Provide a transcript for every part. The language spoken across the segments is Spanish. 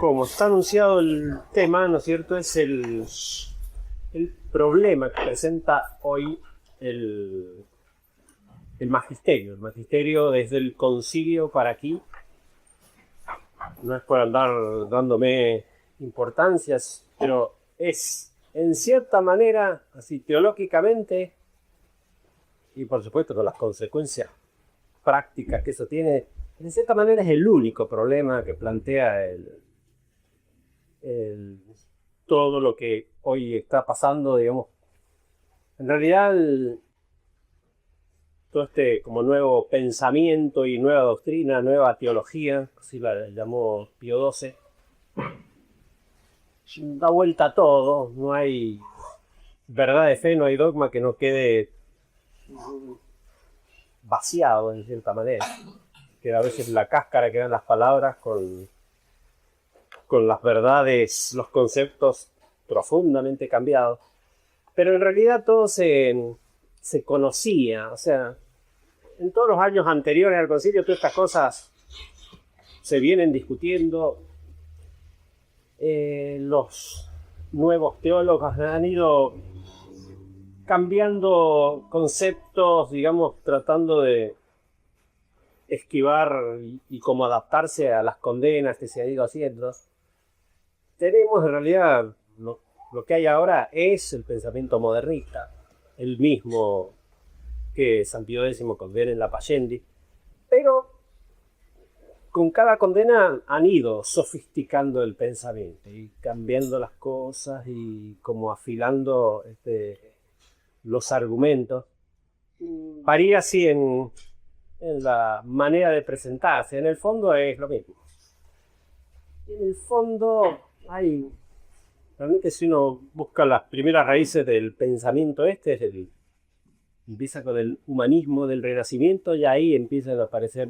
como está anunciado el tema, ¿no es cierto?, es el problema que presenta hoy el magisterio. El magisterio desde el concilio para aquí. No es por andar dándome importancias, pero es en cierta manera, así teológicamente, y por supuesto con las consecuencias prácticas que eso tiene, en cierta manera es el único problema que plantea todo lo que hoy está pasando, digamos. En realidad, todo este como nuevo pensamiento y nueva doctrina, nueva teología, así la llamó Pío XII, da vuelta a todo. No hay verdad de fe, no hay dogma que no quede vaciado en cierta manera. Queda a veces la cáscara, quedan las palabras con las verdades, los conceptos profundamente cambiados. Pero en realidad todo se conocía, o sea, en todos los años anteriores al concilio todas estas cosas se vienen discutiendo. Los nuevos teólogos han ido cambiando conceptos, digamos, tratando de esquivar y como adaptarse a las condenas que se han ido haciendo. Tenemos en realidad lo que hay ahora es el pensamiento modernista, el mismo que San Pío X condena en la Pascendi, pero con cada condena han ido sofisticando el pensamiento y cambiando las cosas y como afilando los argumentos. Varía así en la manera de presentarse. En el fondo es lo mismo. En el fondo hay, realmente si uno busca las primeras raíces del pensamiento empieza con el humanismo del Renacimiento y ahí empiezan a aparecer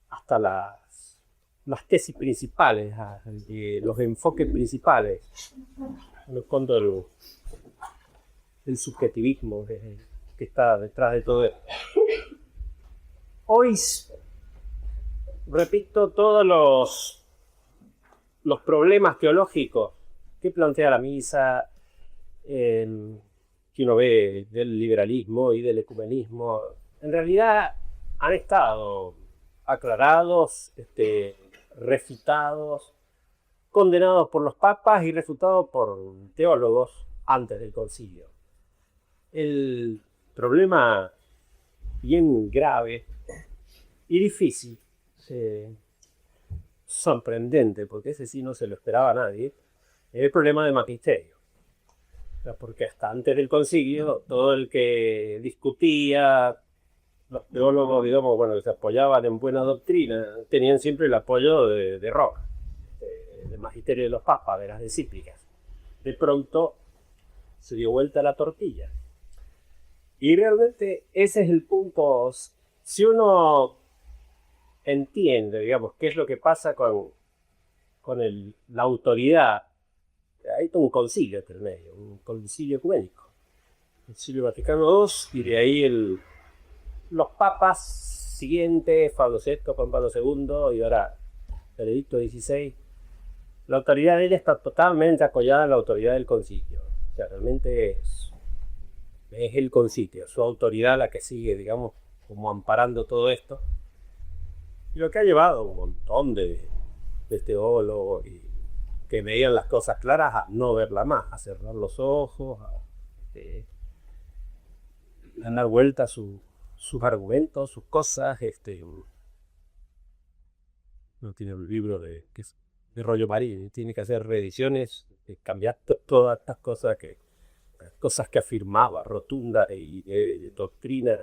hasta las tesis principales, los enfoques principales. En el fondo el subjetivismo que está detrás de todo esto. Hoy, repito, todos los problemas teológicos que plantea la misa, que uno ve del liberalismo y del ecumenismo, en realidad han estado aclarados, refutados, condenados por los papas y refutados por teólogos antes del concilio. El problema bien grave y difícil, sorprendente, porque ese sí no se lo esperaba a nadie, es el problema del magisterio. O sea, porque hasta antes del concilio, todo el que discutía, los teólogos, digamos, bueno, que se apoyaban en buena doctrina, tenían siempre el apoyo de Roma, del magisterio de los papas, de las encíclicas. De pronto se dio vuelta la tortilla. Y realmente ese es el punto. Si uno entiende, digamos, qué es lo que pasa con la autoridad, hay todo un concilio entre medio, un concilio ecuménico, el Concilio Vaticano II, y de ahí los papas siguientes, Pablo VI, Juan Pablo II y ahora Benedicto XVI. La autoridad de él está totalmente apoyada en la autoridad del concilio. O sea, realmente es el concilio, su autoridad la que sigue, digamos, como amparando todo esto. Y lo que ha llevado a un montón de teólogos y que veían las cosas claras a no verla más, a cerrar los ojos, a dar vuelta a sus argumentos, sus cosas. No tiene el libro de Rollo Marín, tiene que hacer reediciones, cambiar todas estas cosas que afirmaba rotunda y de doctrina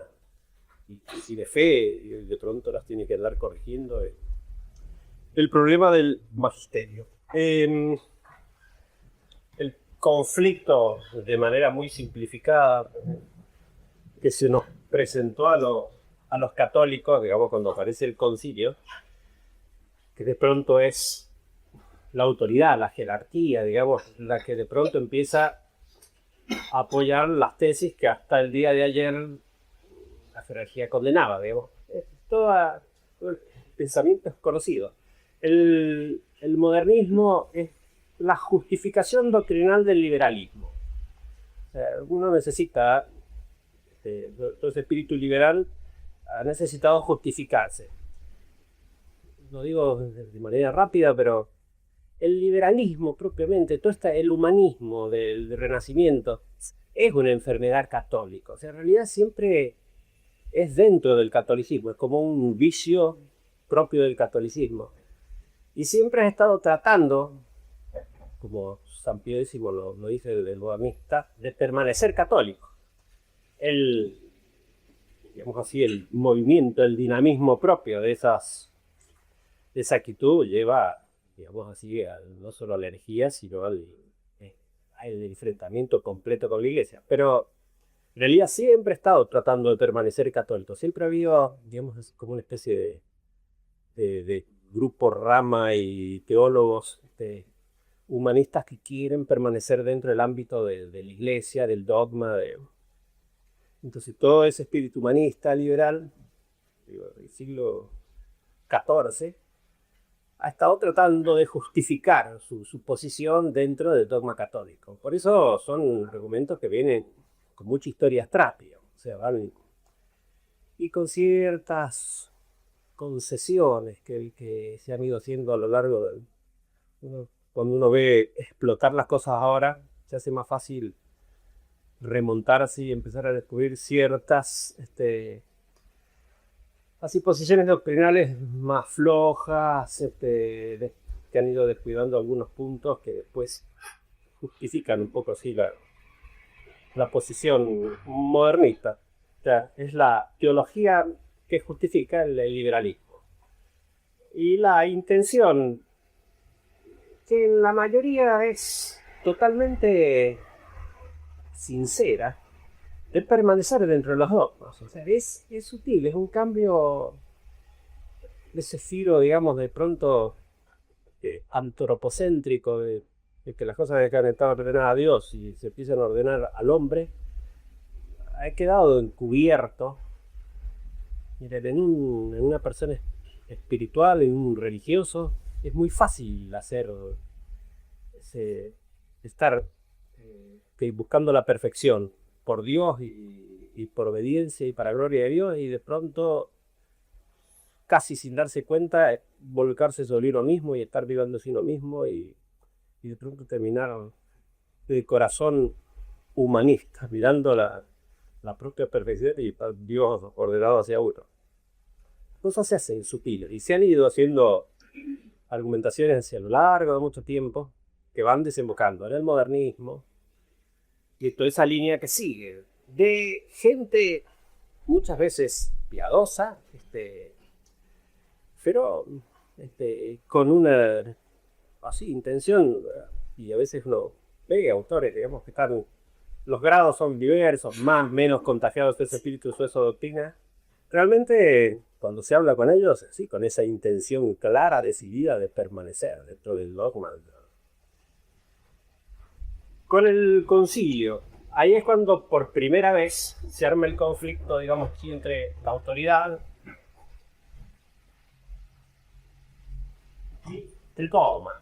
y de fe, y de pronto las tiene que andar corrigiendo. El problema del magisterio. El conflicto, de manera muy simplificada, que se nos presentó a los católicos, digamos, cuando aparece el concilio, que de pronto es la autoridad, la jerarquía, digamos, la que de pronto empieza a apoyar las tesis que hasta el día de ayer la jerarquía condenaba, digamos. Todo el pensamiento es conocido. El modernismo es la justificación doctrinal del liberalismo. O sea, uno necesita, todo ese espíritu liberal ha necesitado justificarse. Lo digo de manera rápida, pero el liberalismo propiamente, todo el humanismo del Renacimiento, es una enfermedad católica. O sea, en realidad siempre es dentro del catolicismo, es como un vicio propio del catolicismo. Y siempre ha estado tratando, como San Pío X lo dice del modernista, de permanecer católico. Digamos así, el movimiento, el dinamismo propio de esa actitud lleva, digamos así, no solo a la herejía, sino al enfrentamiento completo con la Iglesia. Pero en realidad siempre ha estado tratando de permanecer católico. Siempre ha habido, digamos, como una especie de grupo rama y teólogos humanistas que quieren permanecer dentro del ámbito de la Iglesia, del dogma. Entonces todo ese espíritu humanista, liberal, del siglo XIV, ha estado tratando de justificar su posición dentro del dogma católico. Por eso son argumentos que vienen con mucha historia atrás, o sea, van y con ciertas concesiones que se han ido haciendo a lo largo del... Cuando uno ve explotar las cosas ahora, se hace más fácil remontarse y empezar a descubrir ciertas así posiciones doctrinales más flojas, que han ido descuidando algunos puntos que después justifican un poco así la posición modernista. O sea, es la teología que justifica el liberalismo. Y la intención, que en la mayoría es totalmente sincera, de permanecer dentro de los dogmas. O sea, es sutil, es un cambio de ese giro, digamos, de pronto antropocéntrico, de que las cosas que han estado ordenadas a Dios y se empiezan a ordenar al hombre, ha quedado encubierto. Miren, en una persona espiritual, en un religioso, es muy fácil estar buscando la perfección por Dios y por obediencia y para gloria de Dios, y de pronto, casi sin darse cuenta, volcarse sobre uno mismo y estar viviendo sin uno mismo y de pronto terminar de corazón humanista, mirando la propia perfección y Dios ordenado hacia uno. Cosas se hacen sutiles y se han ido haciendo argumentaciones hacia lo largo de mucho tiempo que van desembocando en el modernismo y toda esa línea que sigue de gente muchas veces piadosa, pero con una así intención, y a veces uno ve autores, digamos, que están, los grados son diversos, más, menos contagiados de ese espíritu, de esa doctrina. Realmente, cuando se habla con ellos, sí, con esa intención clara, decidida de permanecer dentro del dogma. Con el concilio, ahí es cuando por primera vez se arma el conflicto, digamos, entre la autoridad y el dogma.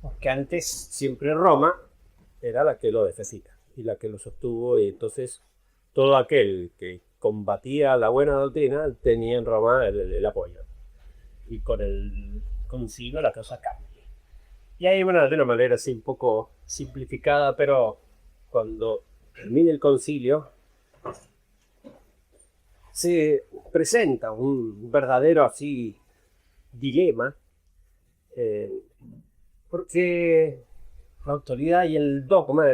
Porque antes siempre Roma era la que lo defendía y la que lo sostuvo, y entonces todo aquel que combatía la buena doctrina tenía en Roma el apoyo. Y con el concilio la cosa cambia. Y ahí, bueno, de una manera así un poco simplificada, pero cuando termine el concilio se presenta un verdadero así dilema, porque la autoridad y el dogma,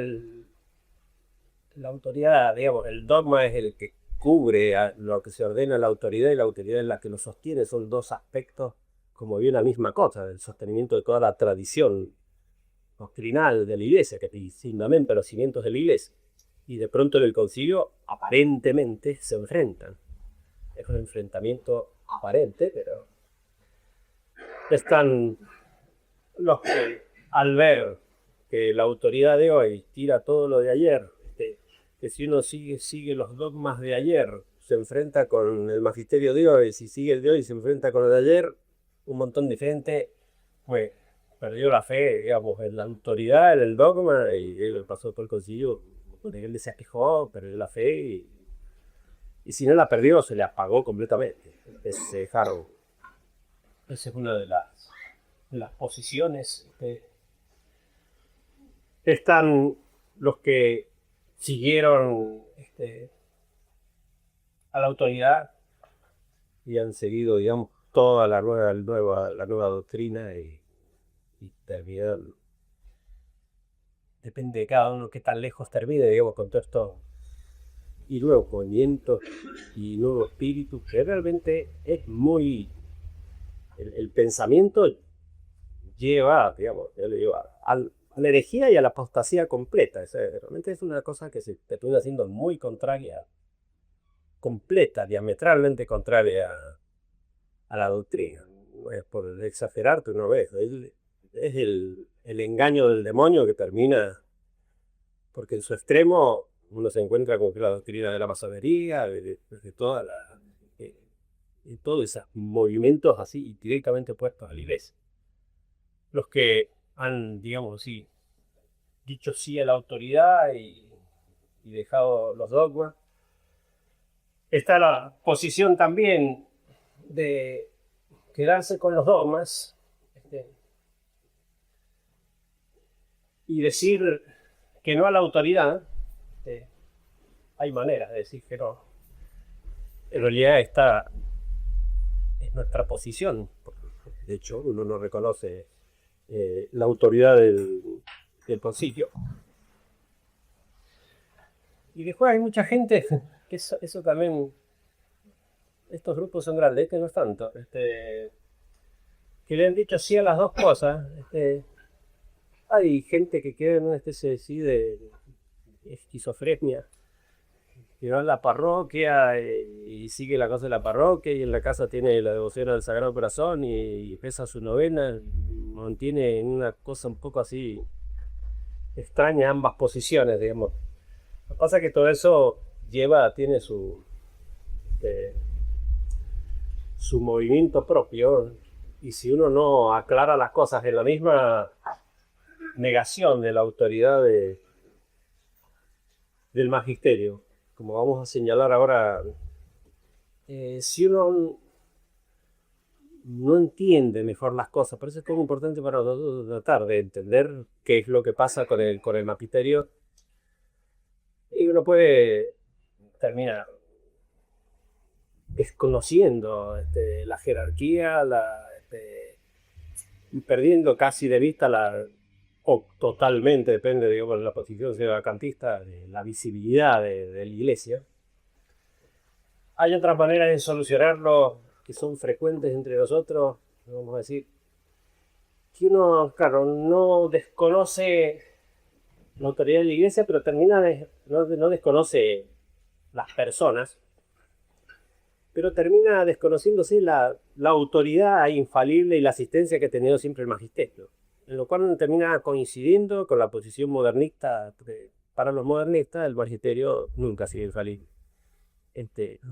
la autoridad, digamos, el dogma es el que cubre a lo que se ordena a la autoridad, y la autoridad es la que lo sostiene. Son dos aspectos, como bien la misma cosa, del sostenimiento de toda la tradición doctrinal de la Iglesia, que fundamenta los cimientos de la Iglesia. Y de pronto en el concilio aparentemente se enfrentan. Es un enfrentamiento aparente, pero están los que, al ver que la autoridad de hoy tira todo lo de ayer, que si uno sigue los dogmas de ayer, se enfrenta con el magisterio de hoy, si sigue el de hoy se enfrenta con el de ayer, un montón de gente pues perdió la fe, digamos, en la autoridad, en el dogma, y él pasó por el concilio, de él se quejó, perdió la fe, y si no la perdió, se le apagó completamente. Se dejaron. Esa es una de las posiciones. Están los que siguieron a la autoridad y han seguido, digamos, toda la nueva doctrina y terminan. Depende de cada uno qué tan lejos termine, digamos, con todo esto. Y nuevos movimientos y nuevo espíritu, que realmente es muy. El pensamiento lleva, digamos, a la herejía y a la apostasía completa. Realmente es una cosa que se termina siendo muy contraria, completa, diametralmente contraria a la doctrina. No es por exagerar, pero no ves. Es el engaño del demonio que termina, porque en su extremo uno se encuentra con que la doctrina de la masonería, de toda de todos esos movimientos así directamente opuestos a la iglesia. Los que han, digamos así, dicho sí a la autoridad y dejado los dogmas. Está la posición también de quedarse con los dogmas y decir que no a la autoridad. Hay maneras de decir que no. En realidad esta es nuestra posición. De hecho, uno no reconoce la autoridad del concilio. Y después hay mucha gente que eso también. Estos grupos son grandes, que no es tanto. Que le han dicho sí a las dos cosas. Hay gente que queda en una especie así de esquizofrenia, que va a la parroquia y sigue la cosa de la parroquia, y en la casa tiene la devoción al Sagrado Corazón y pesa su novena, mantiene una cosa un poco así extraña ambas posiciones, digamos. Lo que pasa es que todo eso tiene su movimiento propio, y si uno no aclara las cosas en la misma negación de la autoridad del magisterio, como vamos a señalar ahora, si uno no entiende mejor las cosas, por eso es muy importante para nosotros tratar de entender qué es lo que pasa con el magisterio, y uno puede terminar desconociendo la jerarquía, perdiendo casi de vista o totalmente, depende, digamos, de la posición sedevacantista, de la visibilidad de la iglesia. Hay otras maneras de solucionarlo que son frecuentes entre nosotros, vamos a decir, que uno, claro, no desconoce la autoridad de la iglesia, pero no desconoce las personas, pero termina desconociéndose la autoridad infalible y la asistencia que ha tenido siempre el magisterio, en lo cual termina coincidiendo con la posición modernista. Para los modernistas el magisterio nunca ha sido infalible.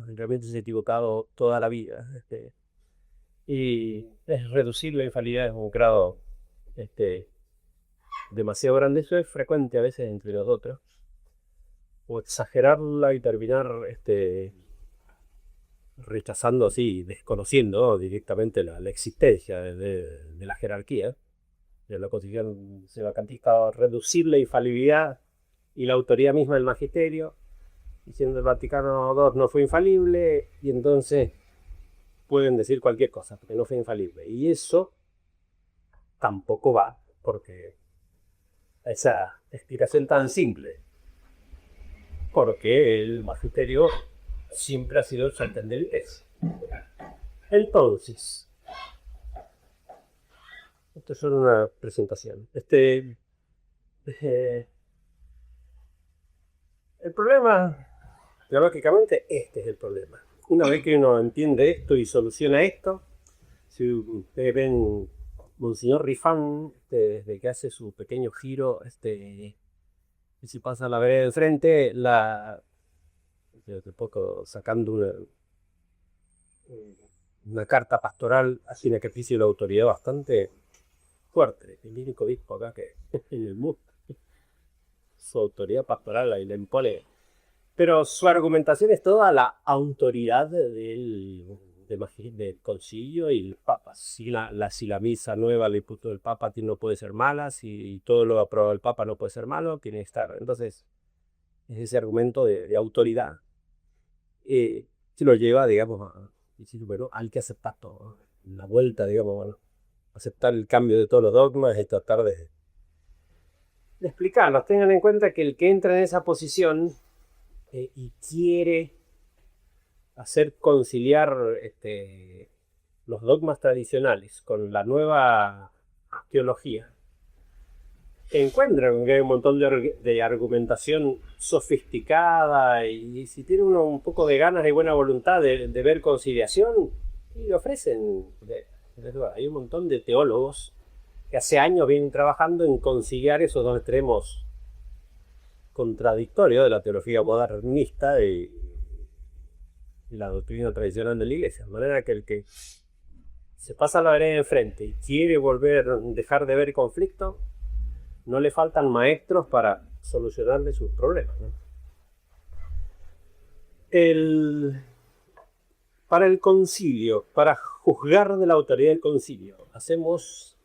Realmente se ha equivocado toda la vida. Y es reducir la infalibilidad a un grado demasiado grande. Eso es frecuente a veces entre nosotros. O exagerarla y terminar rechazando así, desconociendo directamente la existencia de la jerarquía. De la posición sedevacantista, reducir la infalibilidad y la autoridad misma del magisterio, diciendo el Vaticano II no fue infalible, y entonces pueden decir cualquier cosa, porque no fue infalible. Y eso tampoco va, porque esa explicación tan simple, porque el magisterio siempre ha sido el entender eso. Entonces, esto es solo una presentación. El problema, teológicamente, este es el problema. Una vez que uno entiende esto y soluciona esto, si ustedes ven Monseñor Rifán, desde que hace su pequeño giro, y si pasa a la vereda de enfrente, de poco sacando una carta pastoral hacia una ejercicio de la autoridad bastante fuerte. El único obispo acá que en el mundo. Su autoridad pastoral ahí le impone. Pero su argumentación es toda la autoridad del concilio y el papa. Si la misa nueva le puso el papa no puede ser mala, si todo lo aprobado el papa no puede ser malo, tiene que estar. Entonces, es ese argumento de autoridad. Se lo lleva, digamos, a decir, bueno, hay que aceptar todo. La vuelta, digamos, bueno, aceptar el cambio de todos los dogmas y tratar de explicarlos. Tengan en cuenta que el que entra en esa posición y quiere hacer conciliar los dogmas tradicionales con la nueva teología, encuentran que hay un montón de argumentación sofisticada y si tiene uno un poco de ganas y buena voluntad de ver conciliación, y le ofrecen. Hay un montón de teólogos que hace años vienen trabajando en conciliar esos dos extremos contradictorios de la teología modernista y la doctrina tradicional de la iglesia. De manera que el que se pasa la vereda enfrente y quiere dejar de ver conflicto, no le faltan maestros para solucionarle sus problemas, ¿no? Para el concilio, para juzgar de la autoridad del concilio, hacemos,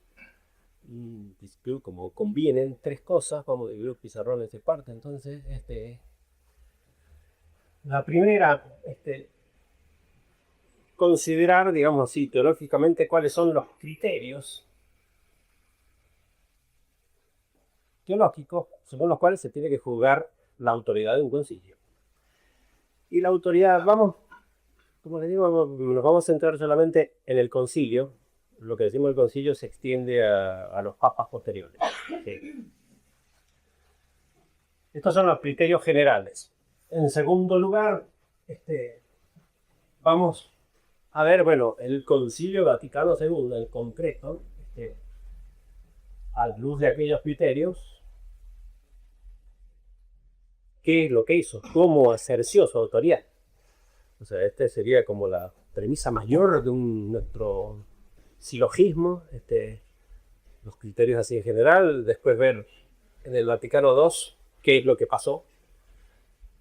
como convienen, tres cosas. Vamos a dividir pizarrones de parte. Entonces, la primera, considerar, digamos así, teológicamente cuáles son los criterios teológicos según los cuales se tiene que juzgar la autoridad de un concilio. Y la autoridad, como les digo, nos vamos a centrar solamente en el concilio. Lo que decimos el concilio se extiende a los papas posteriores. Sí. Estos son los criterios generales. En segundo lugar, vamos a ver, bueno, el Concilio Vaticano II en concreto, a la luz de aquellos criterios, qué es lo que hizo, cómo ejerció su autoridad. O sea, sería como la premisa mayor de nuestro silogismo, los criterios así en general, después ver en el Vaticano II qué es lo que pasó,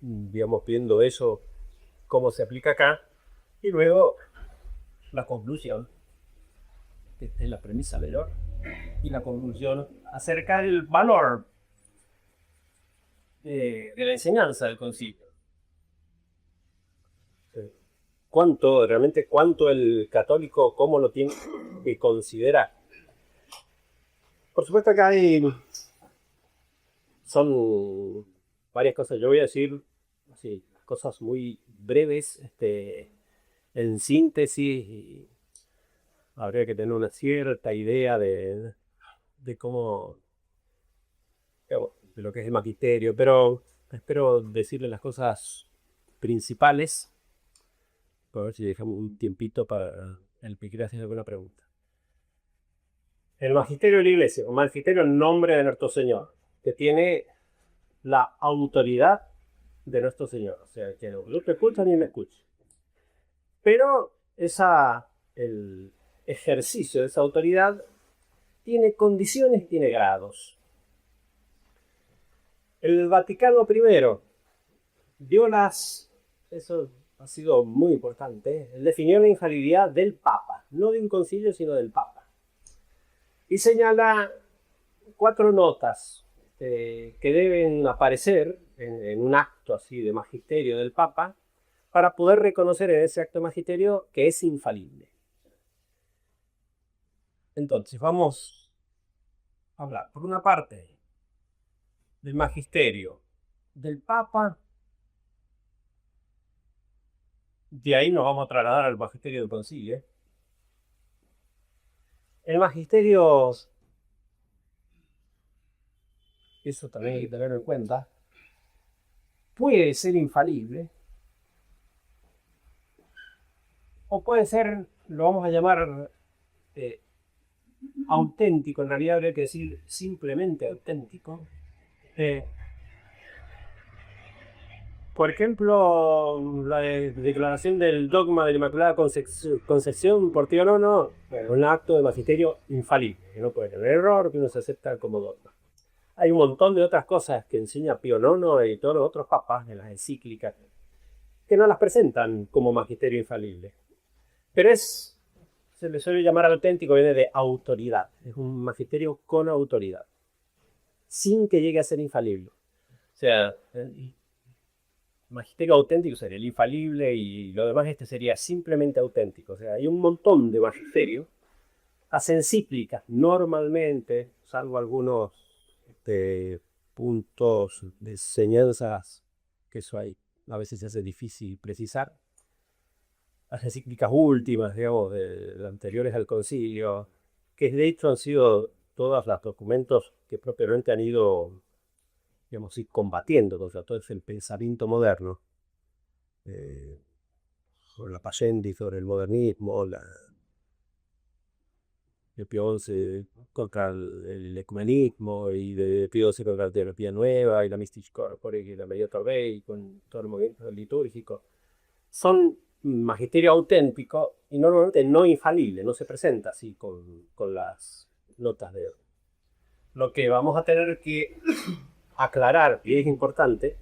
digamos, viendo eso, cómo se aplica acá, y luego la conclusión, esta es la premisa mayor, y la conclusión acerca del valor de la enseñanza del concilio. Cuánto el católico, cómo lo tiene que considerar. Por supuesto que son varias cosas. Yo voy a decir así, cosas muy breves, en síntesis, y habría que tener una cierta idea de cómo, digamos, de lo que es el magisterio, pero espero decirles las cosas principales. A ver si dejamos un tiempito para el que quiera hacer alguna pregunta. El magisterio de la iglesia, o magisterio en nombre de nuestro Señor, que tiene la autoridad de nuestro Señor. O sea, que no te escucha ni me escucha. Pero el ejercicio de esa autoridad tiene condiciones, tiene grados. El Vaticano I dio eso ha sido muy importante, definió la infalibilidad del Papa, no de un concilio, sino del Papa. Y señala 4 notas que deben aparecer en un acto así de magisterio del Papa para poder reconocer en ese acto de magisterio que es infalible. Entonces, vamos a hablar, por una parte, del magisterio del Papa. De ahí nos vamos a trasladar al magisterio del concilio. El magisterio, eso también hay que tenerlo en cuenta, puede ser infalible o puede ser, lo vamos a llamar auténtico. En realidad habría que decir simplemente auténtico, Por ejemplo, la declaración del dogma de la Inmaculada Concepción por Pío IX, un acto de magisterio infalible, que no puede tener error, que uno se acepta como dogma. Hay un montón de otras cosas que enseña Pío IX y todos los otros papas en las encíclicas que no las presentan como magisterio infalible. Pero se le suele llamar auténtico, viene de autoridad. Es un magisterio con autoridad, sin que llegue a ser infalible. O sea, el magisterio auténtico sería el infalible y lo demás sería simplemente auténtico. O sea, hay un montón de magisterios. Las encíclicas normalmente, salvo algunos puntos de enseñanzas, que eso hay, a veces se hace difícil precisar, las encíclicas últimas, digamos, de anteriores al concilio, que de hecho han sido todos los documentos que propiamente han ido, digamos, ir combatiendo, o sea, todo es el pensamiento moderno, sobre la Payendi, sobre el modernismo, de Pío XI contra el ecumenismo, y de Pío XI contra la teología nueva, y la Mystic Corpore, y la Mediator Dei, con todo el movimiento litúrgico. Son magisterio auténtico y normalmente no infalible, no se presenta así con las notas de... Lo que vamos a tener que aclarar, y es importante,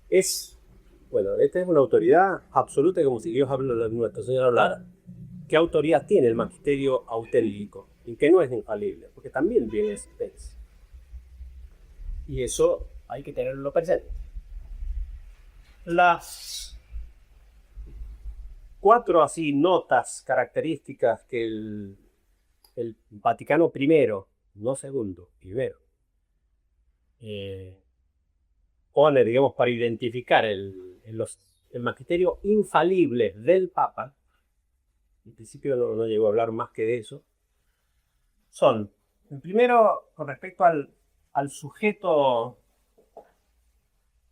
es, bueno, esta es una autoridad absoluta, como si Dios habla de nuestro Señor hablara. ¿Qué autoridad tiene el magisterio auténtico? Y que no es infalible, porque también viene Spence. Y eso hay que tenerlo presente. Las 4 así notas características que el Vaticano I, no segundo, primero, pone, digamos, para identificar el magisterio infalible del Papa. En principio no llegó a hablar más que de eso. Son, el primero, con respecto al sujeto,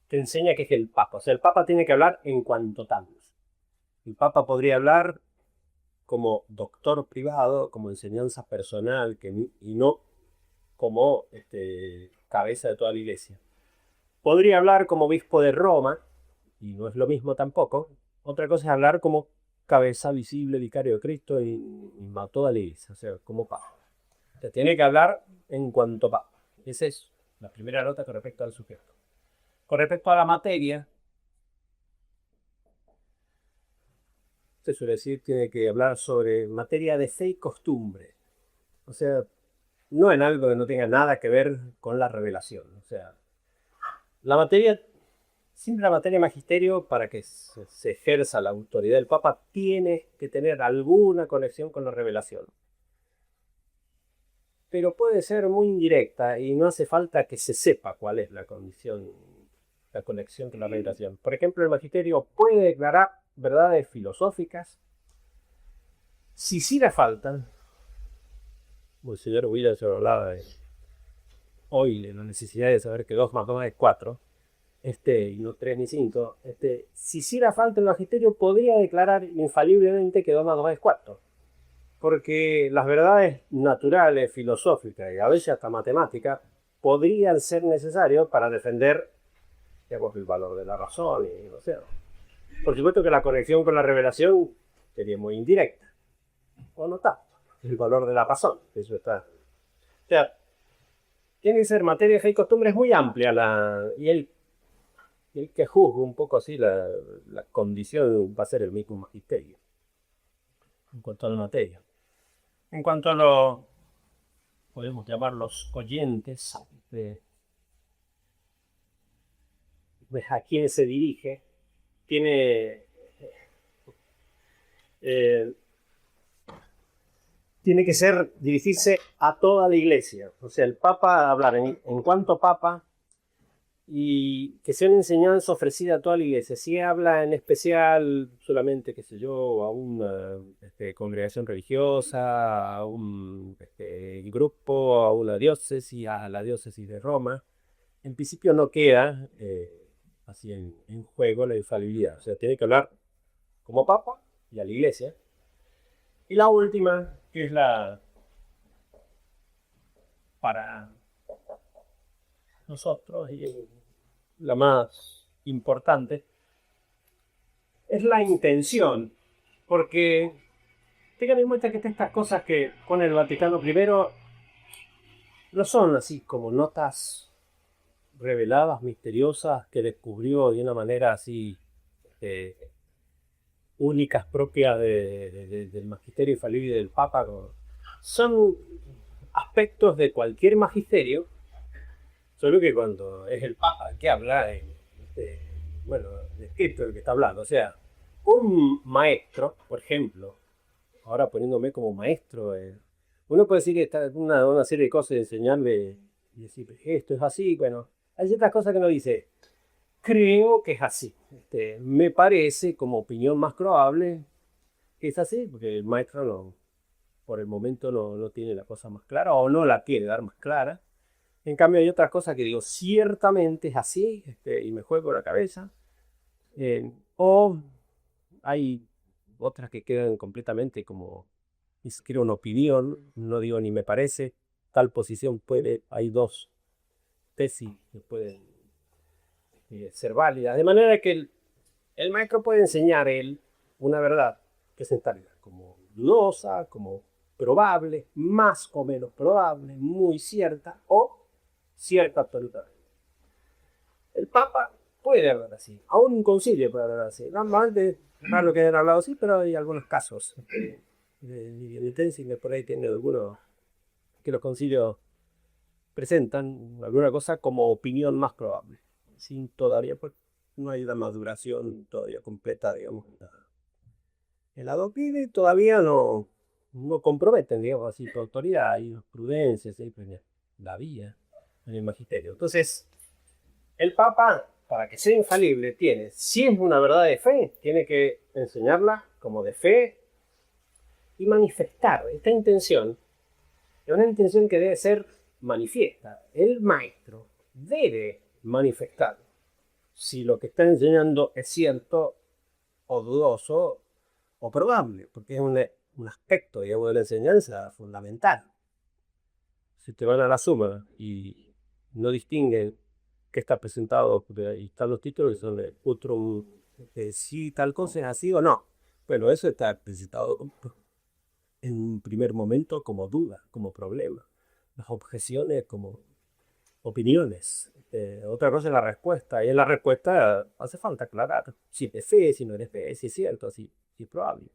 te enseña que es el Papa. O sea, el Papa tiene que hablar en cuanto tal. El Papa podría hablar como doctor privado, como enseñanza personal, y no como cabeza de toda la iglesia. Podría hablar como obispo de Roma, y no es lo mismo tampoco. Otra cosa es hablar como cabeza visible, vicario de Cristo y toda la iglesia, o sea, como Papa. Te tiene que hablar en cuanto Papa. Esa es la primera nota con respecto al sujeto. Con respecto a la materia, se suele decir, tiene que hablar sobre materia de fe y costumbre. O sea, no en algo que no tenga nada que ver con la revelación. O sea, siempre la materia de magisterio, para que se ejerza la autoridad del Papa, tiene que tener alguna conexión con la revelación. Pero puede ser muy indirecta y no hace falta que se sepa cuál es la conexión con la revelación. Por ejemplo, el magisterio puede declarar verdades filosóficas si sí le faltan. Como el señor Williams hablaba hoy de la necesidad de saber que 2 más 2 es 4, y no 3 ni 5, si sí le falta el magisterio, podría declarar infaliblemente que 2 más 2 es 4. Porque las verdades naturales, filosóficas y a veces hasta matemáticas podrían ser necesarias para defender, digamos, el valor de la razón. O sea, por supuesto que la conexión con la revelación sería muy indirecta, o no tanto, el valor de la razón, eso está. O sea, tiene que ser materia de fe y costumbre, es muy amplia y el que juzgue un poco así la condición va a ser el mismo magisterio en cuanto a la materia. En cuanto a podemos llamarlos oyentes, a quién se dirige, tiene que dirigirse a toda la iglesia. O sea, el Papa hablar en cuanto Papa, y que sea una enseñanza ofrecida a toda la iglesia. Si habla en especial solamente, qué sé yo, a una congregación religiosa, a un grupo, a una diócesis, a la diócesis de Roma, en principio no queda así en juego la infalibilidad. O sea, tiene que hablar como Papa y a la iglesia. Y la última, que es para nosotros, y la más importante, es la intención. Porque tengan en cuenta que estas cosas que pone el Vaticano primero no son así como notas reveladas, misteriosas, que descubrió de una manera así eh, únicas propias del magisterio infalible del Papa. Son aspectos de cualquier magisterio, solo que cuando es el Papa el que habla, bueno, descrito el que está hablando. O sea, un maestro, por ejemplo, ahora poniéndome como maestro, uno puede decir que está una serie de cosas de enseñarle y decir, esto es así. Bueno, hay ciertas cosas que uno dice, creo que es así. Me parece, como opinión más probable, que es así, porque el maestro no, por el momento no tiene la cosa más clara o no la quiere dar más clara. En cambio hay otras cosas que digo, ciertamente es así, y me juego la cabeza. O hay otras que quedan completamente como, ni siquiera una opinión, no digo ni me parece, tal posición puede, hay dos tesis que pueden ser válidas. De manera que el maestro puede enseñar él una verdad que se estaría como dudosa, como probable, más o menos probable, muy cierta o cierta absolutamente. El Papa puede hablar así, aún un concilio puede hablar así. Normalmente es raro que hayan hablado así, pero hay algunos casos de Tensinger por ahí tiene algunos que los concilios presentan alguna cosa como opinión más probable, sin todavía, pues no hay una maduración todavía completa, digamos, en la doctrina y todavía no comprometen, digamos así, su autoridad y prudencia, siempre la vía en el magisterio. Entonces, el Papa, para que sea infalible, tiene, si es una verdad de fe, tiene que enseñarla como de fe y manifestar esta intención. Es una intención que debe ser manifiesta. El maestro debe manifestar si lo que está enseñando es cierto o dudoso o probable, porque es un aspecto, digamos, de la enseñanza fundamental. Si te van a la suma y no distinguen qué está presentado, y están los títulos que son de otro, si tal cosa es así o no. Bueno, eso está presentado en un primer momento como duda, como problema. Las objeciones como opiniones. Otra cosa es la respuesta. Y en la respuesta hace falta aclarar si es de fe, si no es de fe, si es cierto, si es probable.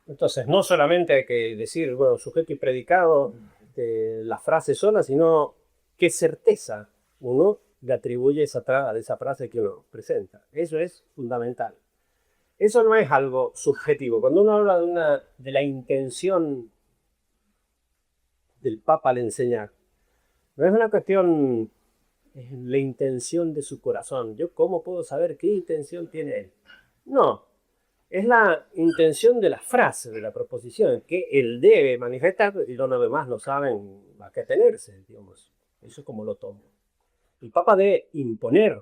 Entonces, no solamente hay que decir, bueno, sujeto y predicado, la frase sola, sino qué certeza uno le atribuye a esa frase que uno presenta. Eso es fundamental. Eso no es algo subjetivo. Cuando uno habla de la intención del Papa al enseñar, no es una cuestión, es la intención de su corazón. ¿Yo cómo puedo saber qué intención tiene él? No, es la intención de la frase, de la proposición, que él debe manifestar y los demás no saben a qué tenerse, digamos. Eso es como lo tomo. El Papa debe imponer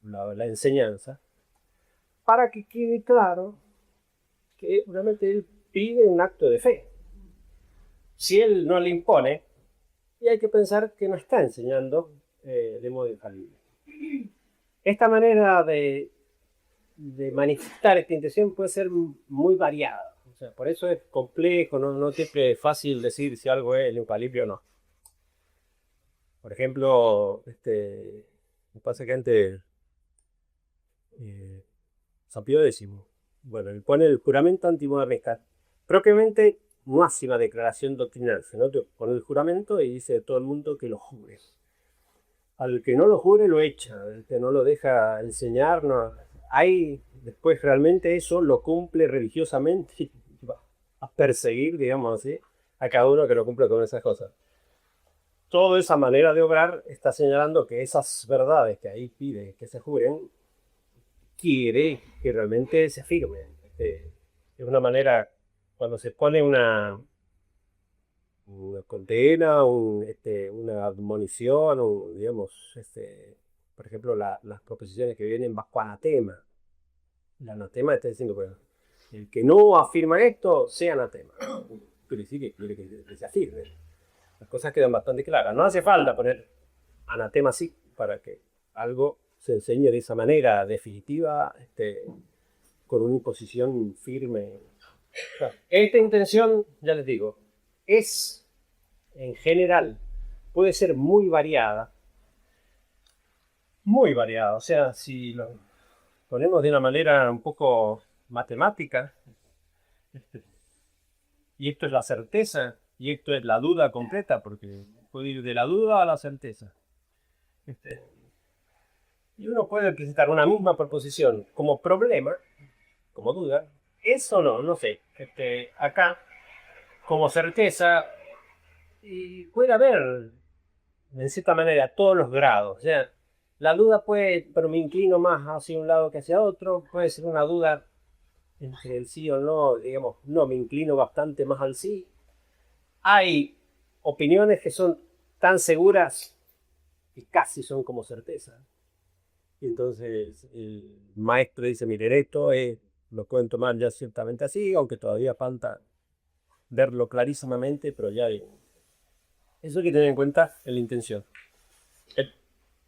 la enseñanza para que quede claro que realmente él pide un acto de fe. Si él no le impone, y hay que pensar que no está enseñando de modo infalible. Esta manera de manifestar esta intención puede ser muy variada. O sea, por eso es complejo, no siempre es fácil decir si algo es infalible o no. Por ejemplo, me pasa que antes San Pío X, bueno, él pone el juramento antimodernista, propiamente máxima declaración doctrinal, sino que pone el juramento y dice a todo el mundo que lo jure. Al que no lo jure lo echa, al que no lo deja enseñar, no. Hay después realmente eso lo cumple religiosamente y va a perseguir, digamos así, a cada uno que lo cumple con esas cosas. Toda esa manera de obrar está señalando que esas verdades que ahí pide que se juren, quiere que realmente se afirmen. Es una manera, cuando se pone una condena, una admonición, digamos, por ejemplo, las proposiciones que vienen bajo anatema. El anatema está diciendo, bueno, el que no afirma esto, sea anatema. Pero sí que quiere que se afirme. Las cosas quedan bastante claras. No hace falta poner anatema sí, para que algo se enseñe de esa manera definitiva, con una imposición firme. Esta intención, ya les digo, es en general, puede ser muy variada, o sea, si lo ponemos de una manera un poco matemática, y esto es la certeza, y esto es la duda completa, porque puede ir de la duda a la certeza. Y uno puede presentar una misma proposición como problema, como duda, eso no sé. Acá, como certeza, y puede haber, en cierta manera, todos los grados. O sea, la duda puede, pero me inclino más hacia un lado que hacia otro, puede ser una duda entre el sí o no, digamos, no, me inclino bastante más al sí. Hay opiniones que son tan seguras que casi son como certeza. Y entonces el maestro dice, miren, esto lo pueden tomar ya ciertamente así, aunque todavía falta verlo clarísimamente, pero ya eso hay que tener en cuenta en la intención.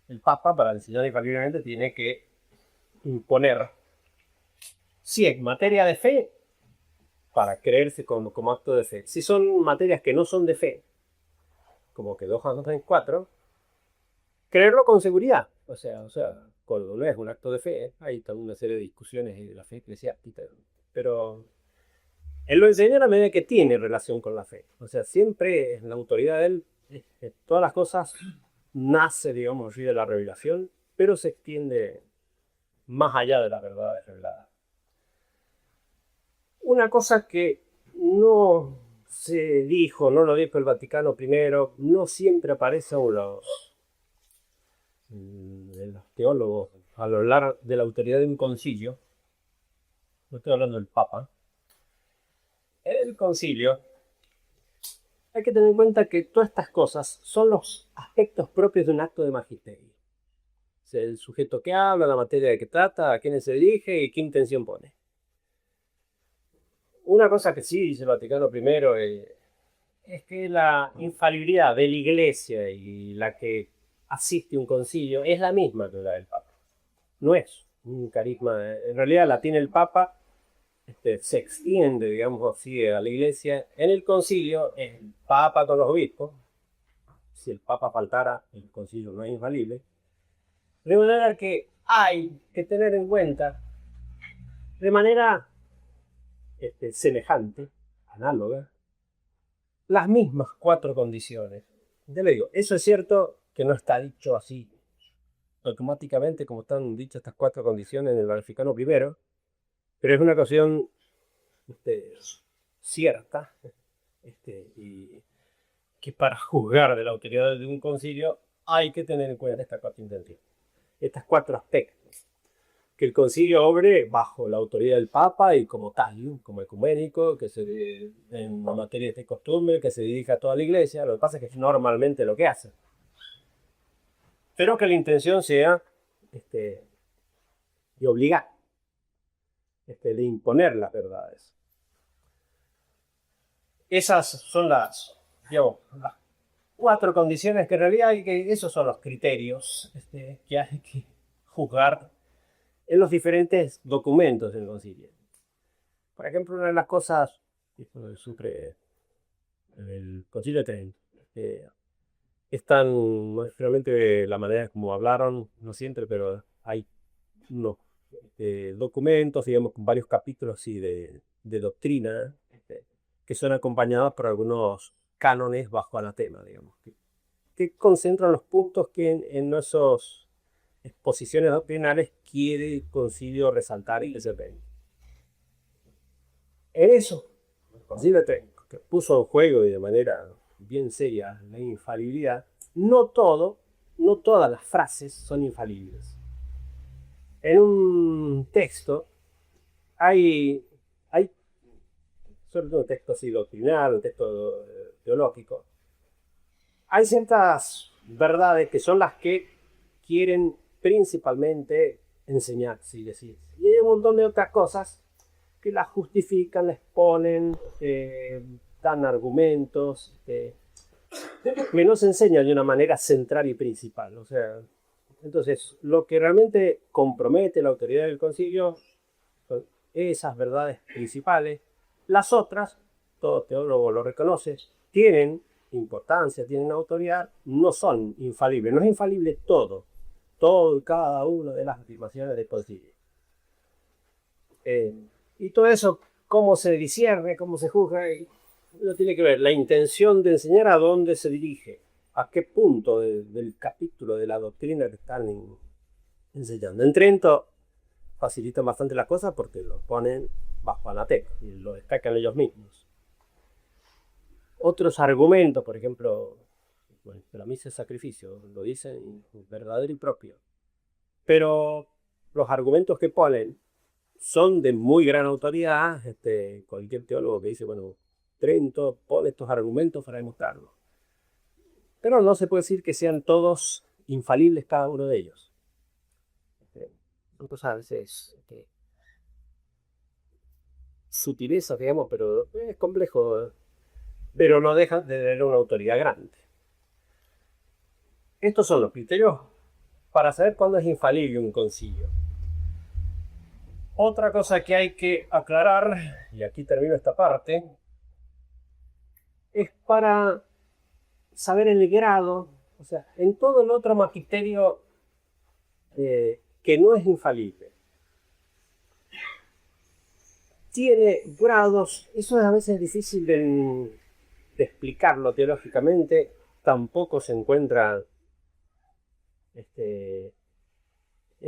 El Papa, para enseñar infaliblemente, tiene que imponer, si es materia de fe, para creerse como acto de fe. Si son materias que no son de fe, como que 2 más 2 es 4, creerlo con seguridad. O sea, cuando no es un acto de fe, hay toda una serie de discusiones de la fe eclesiástica, pero él lo enseña a la medida que tiene relación con la fe. O sea, siempre en la autoridad de él, todas las cosas nace, digamos, de la revelación, pero se extiende más allá de las verdades reveladas. Una cosa que no se dijo, no lo dijo el Vaticano primero, no siempre aparece en los teólogos a lo largo de la autoridad de un concilio, no estoy hablando del Papa, en el concilio hay que tener en cuenta que todas estas cosas son los aspectos propios de un acto de magisterio. O sea, el sujeto que habla, la materia de que trata, a quiénes se dirige y qué intención pone. Una cosa que sí dice el Vaticano I es que la infalibilidad de la Iglesia y la que asiste a un concilio es la misma que la del Papa. No es un carisma, en realidad la tiene el Papa, se extiende, digamos así, a la Iglesia. En el concilio es el Papa con los obispos. Si el Papa faltara, el concilio no es infalible. De manera que hay que tener en cuenta de manera semejante, análoga, las mismas 4 condiciones. Ya le digo, eso es cierto que no está dicho así automáticamente como están dichas estas 4 condiciones en el Vaticano I, pero es una ocasión cierta, y que para juzgar de la autoridad de un concilio hay que tener en cuenta estas 4 intenciones, estas 4 aspectos. Que el concilio obre bajo la autoridad del Papa y como tal, como ecuménico, que en materia de costumbre, que se dirija a toda la Iglesia. Lo que pasa es que es normalmente lo que hace. Pero que la intención sea de obligar, de imponer las verdades. Esas son las 4 condiciones que en realidad esos son los criterios que hay que juzgar en los diferentes documentos del concilio. Por ejemplo, una de las cosas que sufre el concilio de Trento es realmente la manera como hablaron, no siempre, pero hay unos documentos, digamos, con varios capítulos de doctrina, que son acompañados por algunos cánones bajo anatema, digamos, que concentran los puntos que en esas exposiciones doctrinales quiere el concilio resaltar y que se ven. En eso, el concilio de Trento, que puso en juego y de manera bien seria la infalibilidad, no todas las frases son infalibles. En un texto hay sobre todo un texto así doctrinal, un texto teológico, hay ciertas verdades que son las que quieren principalmente enseñar, sí, decir. Y hay un montón de otras cosas que las justifican, les ponen, dan argumentos, que no se enseña de una manera central y principal. O sea, entonces, lo que realmente compromete la autoridad del concilio son esas verdades principales. Las otras, todo teólogo lo reconoce, tienen importancia, tienen autoridad, no son infalibles. No es infalible todo y cada una de las afirmaciones del concilio. Y todo eso, cómo se discierne, cómo se juzga, no tiene que ver la intención de enseñar a dónde se dirige, a qué punto del capítulo de la doctrina que están enseñando. En Trento facilitan bastante las cosas porque lo ponen bajo anatema y lo destacan ellos mismos. Otros argumentos, por ejemplo, bueno, la misa es sacrificio, lo dicen verdadero y propio. Pero los argumentos que ponen son de muy gran autoridad. Cualquier teólogo que dice, bueno, Trento pone estos argumentos para demostrarlo. Pero no se puede decir que sean todos infalibles cada uno de ellos. Entonces a veces sutileza, digamos, pero es complejo, pero no dejan de tener una autoridad grande. Estos son los criterios para saber cuándo es infalible un concilio. Otra cosa que hay que aclarar, y aquí termino esta parte, es para saber el grado, o sea, en todo el otro magisterio que no es infalible. Tiene grados, eso a veces es difícil de explicarlo teológicamente, tampoco se encuentra, es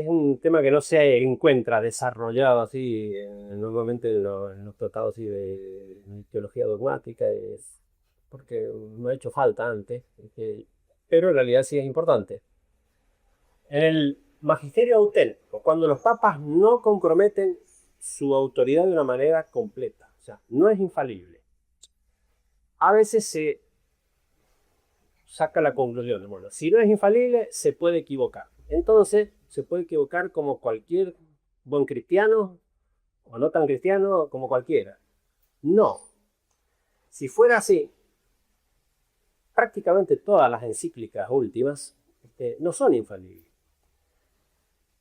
un tema que no se encuentra desarrollado así, normalmente en los tratados así de teología dogmática, porque no ha hecho falta antes, pero en realidad sí es importante. En el magisterio auténtico, cuando los papas no comprometen su autoridad de una manera completa, o sea, no es infalible, a veces se saca la conclusión, bueno, si no es infalible, se puede equivocar. Entonces, se puede equivocar como cualquier buen cristiano, o no tan cristiano, como cualquiera. No. Si fuera así, prácticamente todas las encíclicas últimas no son infalibles.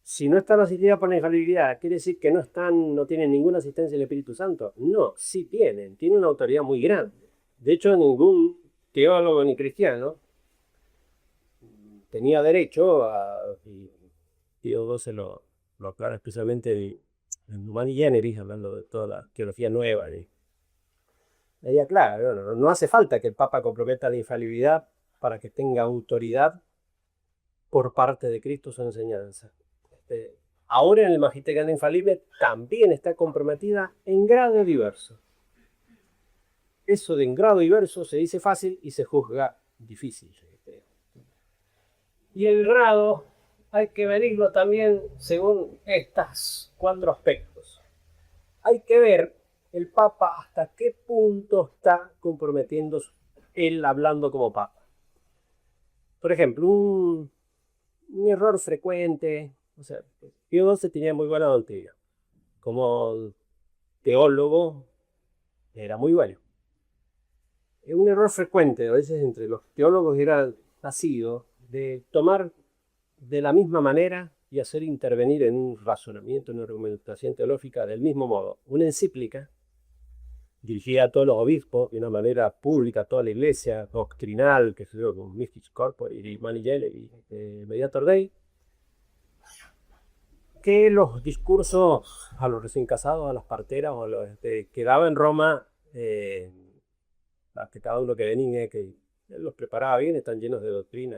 Si no están asistidas por la infalibilidad, ¿quiere decir que no tienen ninguna asistencia del Espíritu Santo? No, sí tienen una autoridad muy grande. De hecho, ningún teólogo ni cristiano tenía derecho y Pío XII lo aclara especialmente en Humani Generis, hablando de toda la teología nueva. Ella aclara, no hace falta que el Papa comprometa la infalibilidad para que tenga autoridad por parte de Cristo su enseñanza. Ahora en el Magisterio Infalible también está comprometida en grado diverso. Eso de en grado diverso se dice fácil y se juzga difícil. Y el grado hay que medirlo también según estos 4 aspectos. Hay que ver el Papa hasta qué punto está comprometiendo él hablando como Papa. Por ejemplo, un error frecuente, o sea, Pío XII tenía muy buena doctrina. Como teólogo era muy bueno. Un error frecuente a veces entre los teólogos era nacido de tomar de la misma manera y hacer intervenir en un razonamiento, en una argumentación teológica del mismo modo. Una encíclica dirigida a todos los obispos de una manera pública, a toda la iglesia, doctrinal, que se dio con Mystic Corpore y Manigele y Mediator Dei, que los discursos a los recién casados, a las parteras o a los que daba en Roma, a que cada uno que venía, que él los preparaba bien, están llenos de doctrina,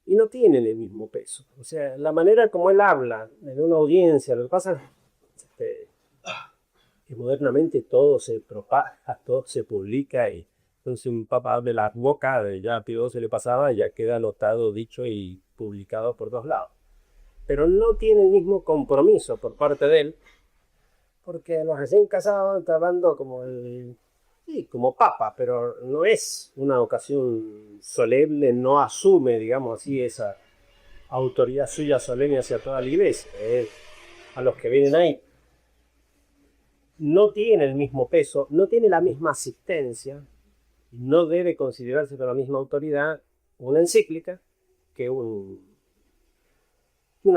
y no tienen el mismo peso. O sea, la manera como él habla en una audiencia, lo que pasa es que modernamente todo se propaga, todo se publica, y entonces un papa abre la boca, ya a Pío se le pasaba, ya queda anotado, dicho y publicado por 2 lados. Pero no tiene el mismo compromiso por parte de él, porque los recién casados están hablando como papa, pero no es una ocasión solemne, no asume, digamos así, esa autoridad suya solemne hacia toda la iglesia. A los que vienen ahí no tiene el mismo peso, no tiene la misma asistencia, no debe considerarse por la misma autoridad una encíclica que una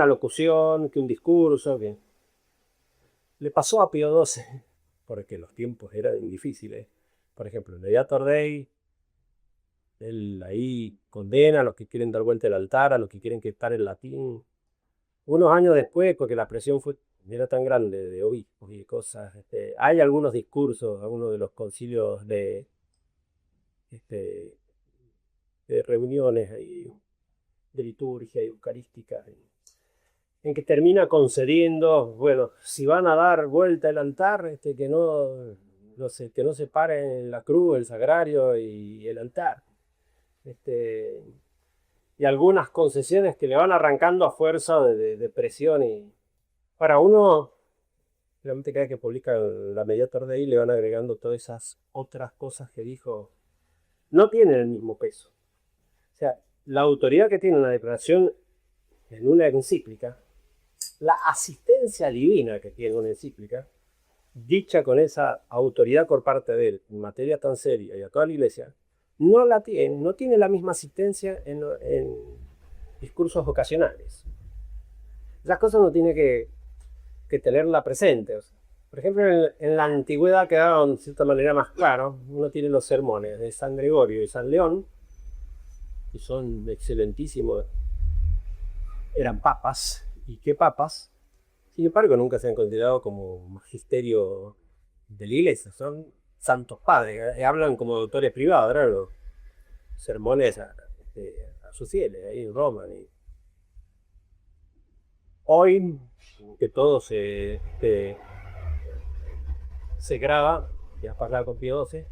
locución, que un discurso. Que le pasó a Pío XII, porque los tiempos eran difíciles. Por ejemplo, en Laudator Dei, él ahí condena a los que quieren dar vuelta el altar, a los que quieren quitar el latín. Unos años después, porque la presión era tan grande de obispos y de cosas, hay algunos discursos, algunos de los concilios este, de reuniones ahí, de liturgia y eucarística, en que termina concediendo, bueno, si van a dar vuelta el altar, que no separen la cruz, el sagrario y el altar. Y algunas concesiones que le van arrancando a fuerza de presión. Y para uno, realmente cada vez que publica la Mediator Dei le van agregando todas esas otras cosas que dijo, no tienen el mismo peso. O sea, la autoridad que tiene una declaración en una encíclica, la asistencia divina que tiene una encíclica, dicha con esa autoridad por parte de él, en materia tan seria y a toda la iglesia, no tiene la misma asistencia en discursos ocasionales. Esas cosas uno tiene que tenerla presente. O sea, por ejemplo, en la antigüedad quedaron de cierta manera más claros. Uno tiene los sermones de San Gregorio y San León, que son excelentísimos. Eran papas, y qué papas. Sin embargo, nunca se han considerado como magisterio de la iglesia. Son santos padres, hablan como doctores privados, ¿verdad? Los sermones a sus fieles, ahí en Roma. Hoy, que todo se graba, ya pasado con Pío XII,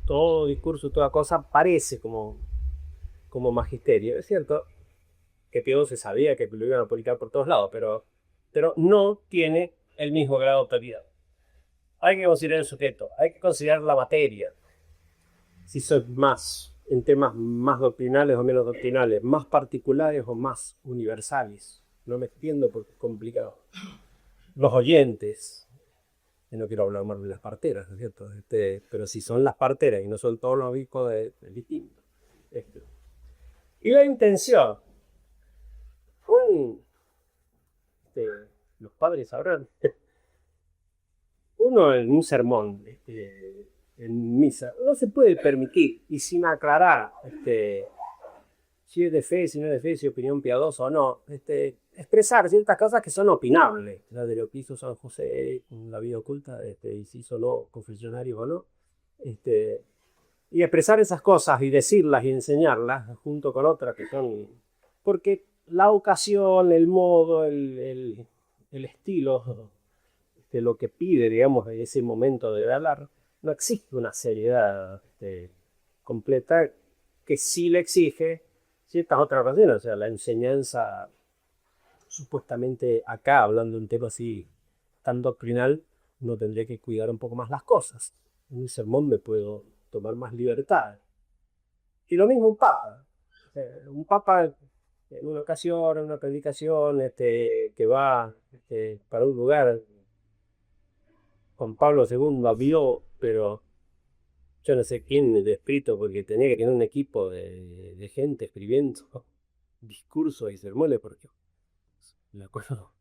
todo discurso, toda cosa parece como magisterio. Es cierto que Pío XII sabía que lo iban a publicar por todos lados, pero no tiene el mismo grado de autoridad. Hay que considerar el sujeto, hay que considerar la materia. Si son más en temas más doctrinales o menos doctrinales, más particulares o más universales. No me extiendo porque es complicado. Los oyentes, no quiero hablar más de las parteras, ¿no es cierto? Pero si son las parteras y no son todos los obispos, es distinto. Y la intención. Los padres sabrán. Uno en un sermón, en misa, no se puede permitir, y sin aclarar si es de fe, si no es de fe, si es opinión piadosa o no, expresar ciertas cosas que son opinables, la de lo que hizo San José en la vida oculta, y si hizo no, confesionarios o no, y expresar esas cosas y decirlas y enseñarlas junto con otras que son, porque la ocasión, el modo, el estilo, lo que pide, digamos, en ese momento de hablar, no existe una seriedad completa que sí le exige ciertas otras razones. O sea, la enseñanza, supuestamente acá, hablando de un tema así tan doctrinal, uno tendría que cuidar un poco más las cosas. En un sermón me puedo tomar más libertad. Y lo mismo un papa. Un papa en una ocasión, en una predicación, que va para un lugar, Juan Pablo II vio, pero yo no sé quién de escrito, porque tenía que tener un equipo de gente escribiendo discursos y sermones, porque me acuerdo,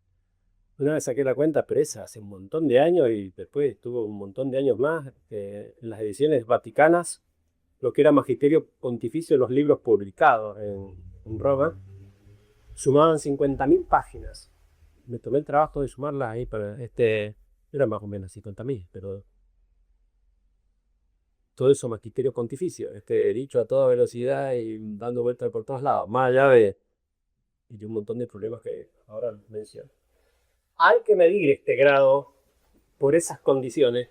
una vez saqué la cuenta, pero esa hace un montón de años y después estuvo un montón de años más en las ediciones vaticanas, lo que era Magisterio Pontificio, los libros publicados en Roma, sumaban 50.000 páginas. Me tomé el trabajo de sumarlas ahí, para era más o menos 50.000, pero todo eso magisterio pontificio, dicho a toda velocidad y dando vueltas por todos lados, más allá de un montón de problemas que ahora menciono. Hay que medir este grado por esas condiciones,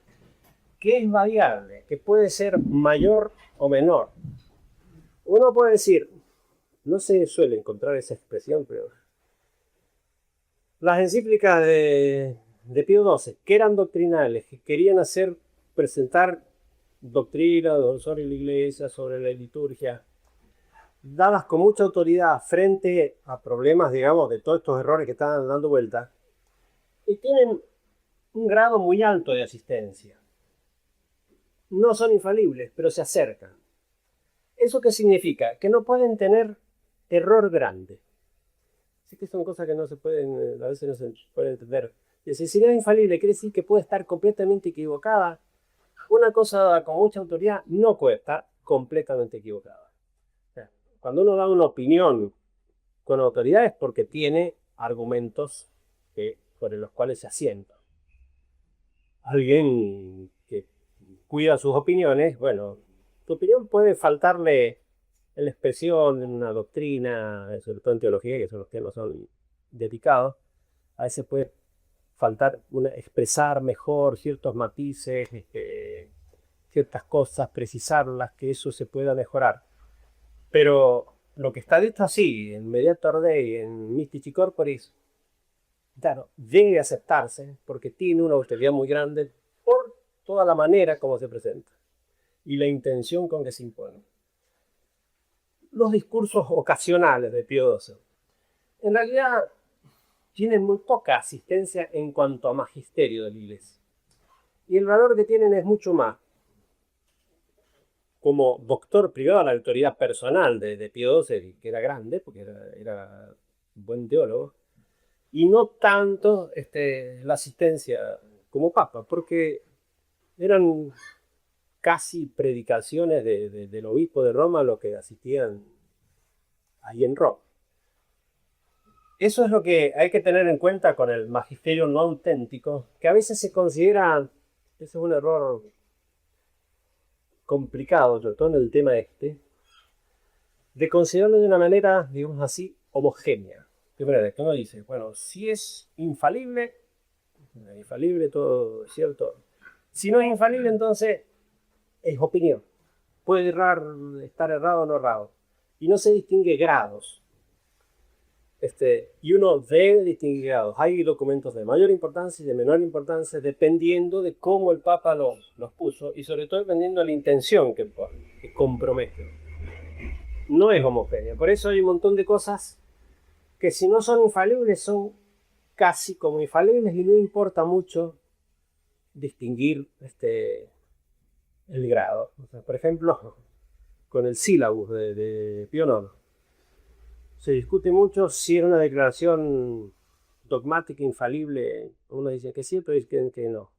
que es variable, que puede ser mayor o menor. Uno puede decir, no se suele encontrar esa expresión, pero las encíclicas de Pío XII, que eran doctrinales, que querían presentar doctrina sobre la iglesia, sobre la liturgia, dadas con mucha autoridad frente a problemas, digamos, de todos estos errores que estaban dando vuelta, y tienen un grado muy alto de asistencia. no son infalibles, pero se acercan. ¿Eso qué significa? Que no pueden tener error grande. Así que son cosas que no se pueden, a veces no se pueden entender. Y si no es infalible, quiere decir que puede estar completamente equivocada. Una cosa con mucha autoridad no puede estar completamente equivocada. O sea, cuando uno da una opinión con autoridad es porque tiene argumentos sobre los cuales se asienta. Alguien que cuida sus opiniones, bueno, tu opinión puede faltarle en la expresión, en una doctrina, sobre todo en teología, que son los temas son dedicados, a veces puede faltar expresar mejor ciertos matices, ciertas cosas, precisarlas, que eso se pueda mejorar. Pero lo que está dicho así, en Mediator Dei, en Mystici Corporis, claro, debe aceptarse porque tiene una autoridad muy grande por toda la manera como se presenta y la intención con que se impone. Los discursos ocasionales de Pío XII, en realidad, tienen muy poca asistencia en cuanto a magisterio de la Iglesia. Y el valor que tienen es mucho más como doctor privado a la autoridad personal de Pío XII, que era grande, porque era un buen teólogo, y no tanto la asistencia como papa, porque eran casi predicaciones del obispo de Roma los que asistían ahí en Roma. Eso es lo que hay que tener en cuenta con el magisterio no auténtico, que a veces se considera, ese es un error complicado, sobre todo en el tema de considerarlo de una manera, digamos así, homogénea. De manera que uno dice, bueno, si es infalible, todo es cierto. Si no es infalible, entonces es opinión. Puede estar errado o no errado. Y no se distingue grados. Y uno debe distinguir grados. Hay documentos de mayor importancia y de menor importancia dependiendo de cómo el Papa los puso y sobre todo dependiendo de la intención que compromete. No es homogénea. Por eso hay un montón de cosas que si no son infalibles son casi como infalibles y no importa mucho distinguir el grado. O sea, por ejemplo, con el sílabus de Pío IX. Se discute mucho si era una declaración dogmática, infalible. Uno dice que sí, otros dicen que no.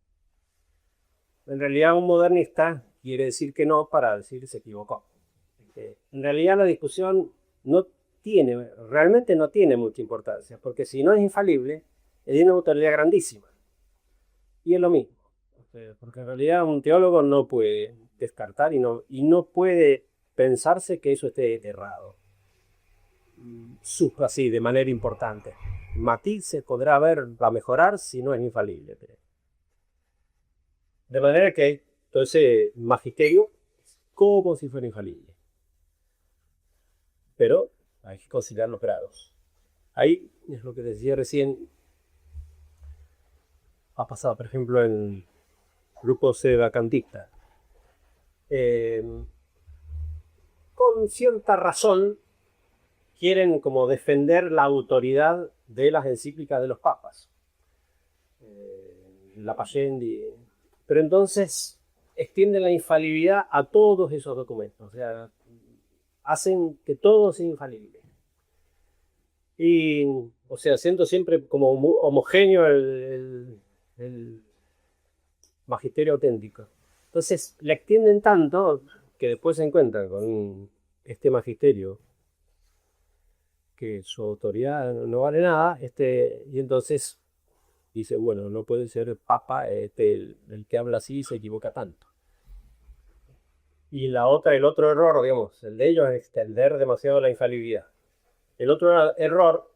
En realidad, un modernista quiere decir que no para decir que se equivocó. En realidad, la discusión realmente no tiene mucha importancia, porque si no es infalible, es una autoridad grandísima. Y es lo mismo. Porque en realidad un teólogo no puede descartar y no puede pensarse que eso esté errado. Así, de manera importante. Matices podrá haber a mejorar si no es infalible. De manera que entonces magisterio como si fuera infalible. Pero hay que considerar los grados. Ahí es lo que decía recién. Ha pasado, por ejemplo, en grupos sedacantistas. Con cierta razón quieren como defender la autoridad de las encíclicas de los papas. La Pascendi. Pero entonces extienden la infalibilidad a todos esos documentos. O sea, hacen que todo sea infalible. Y, o sea, siendo siempre como homogéneo el magisterio auténtico. Entonces, le extienden tanto que después se encuentran con este magisterio que su autoridad no vale nada, y entonces dice, bueno, no puede ser papa el que habla así se equivoca tanto. Y el otro error, digamos, el de ellos es extender demasiado la infalibilidad. El otro error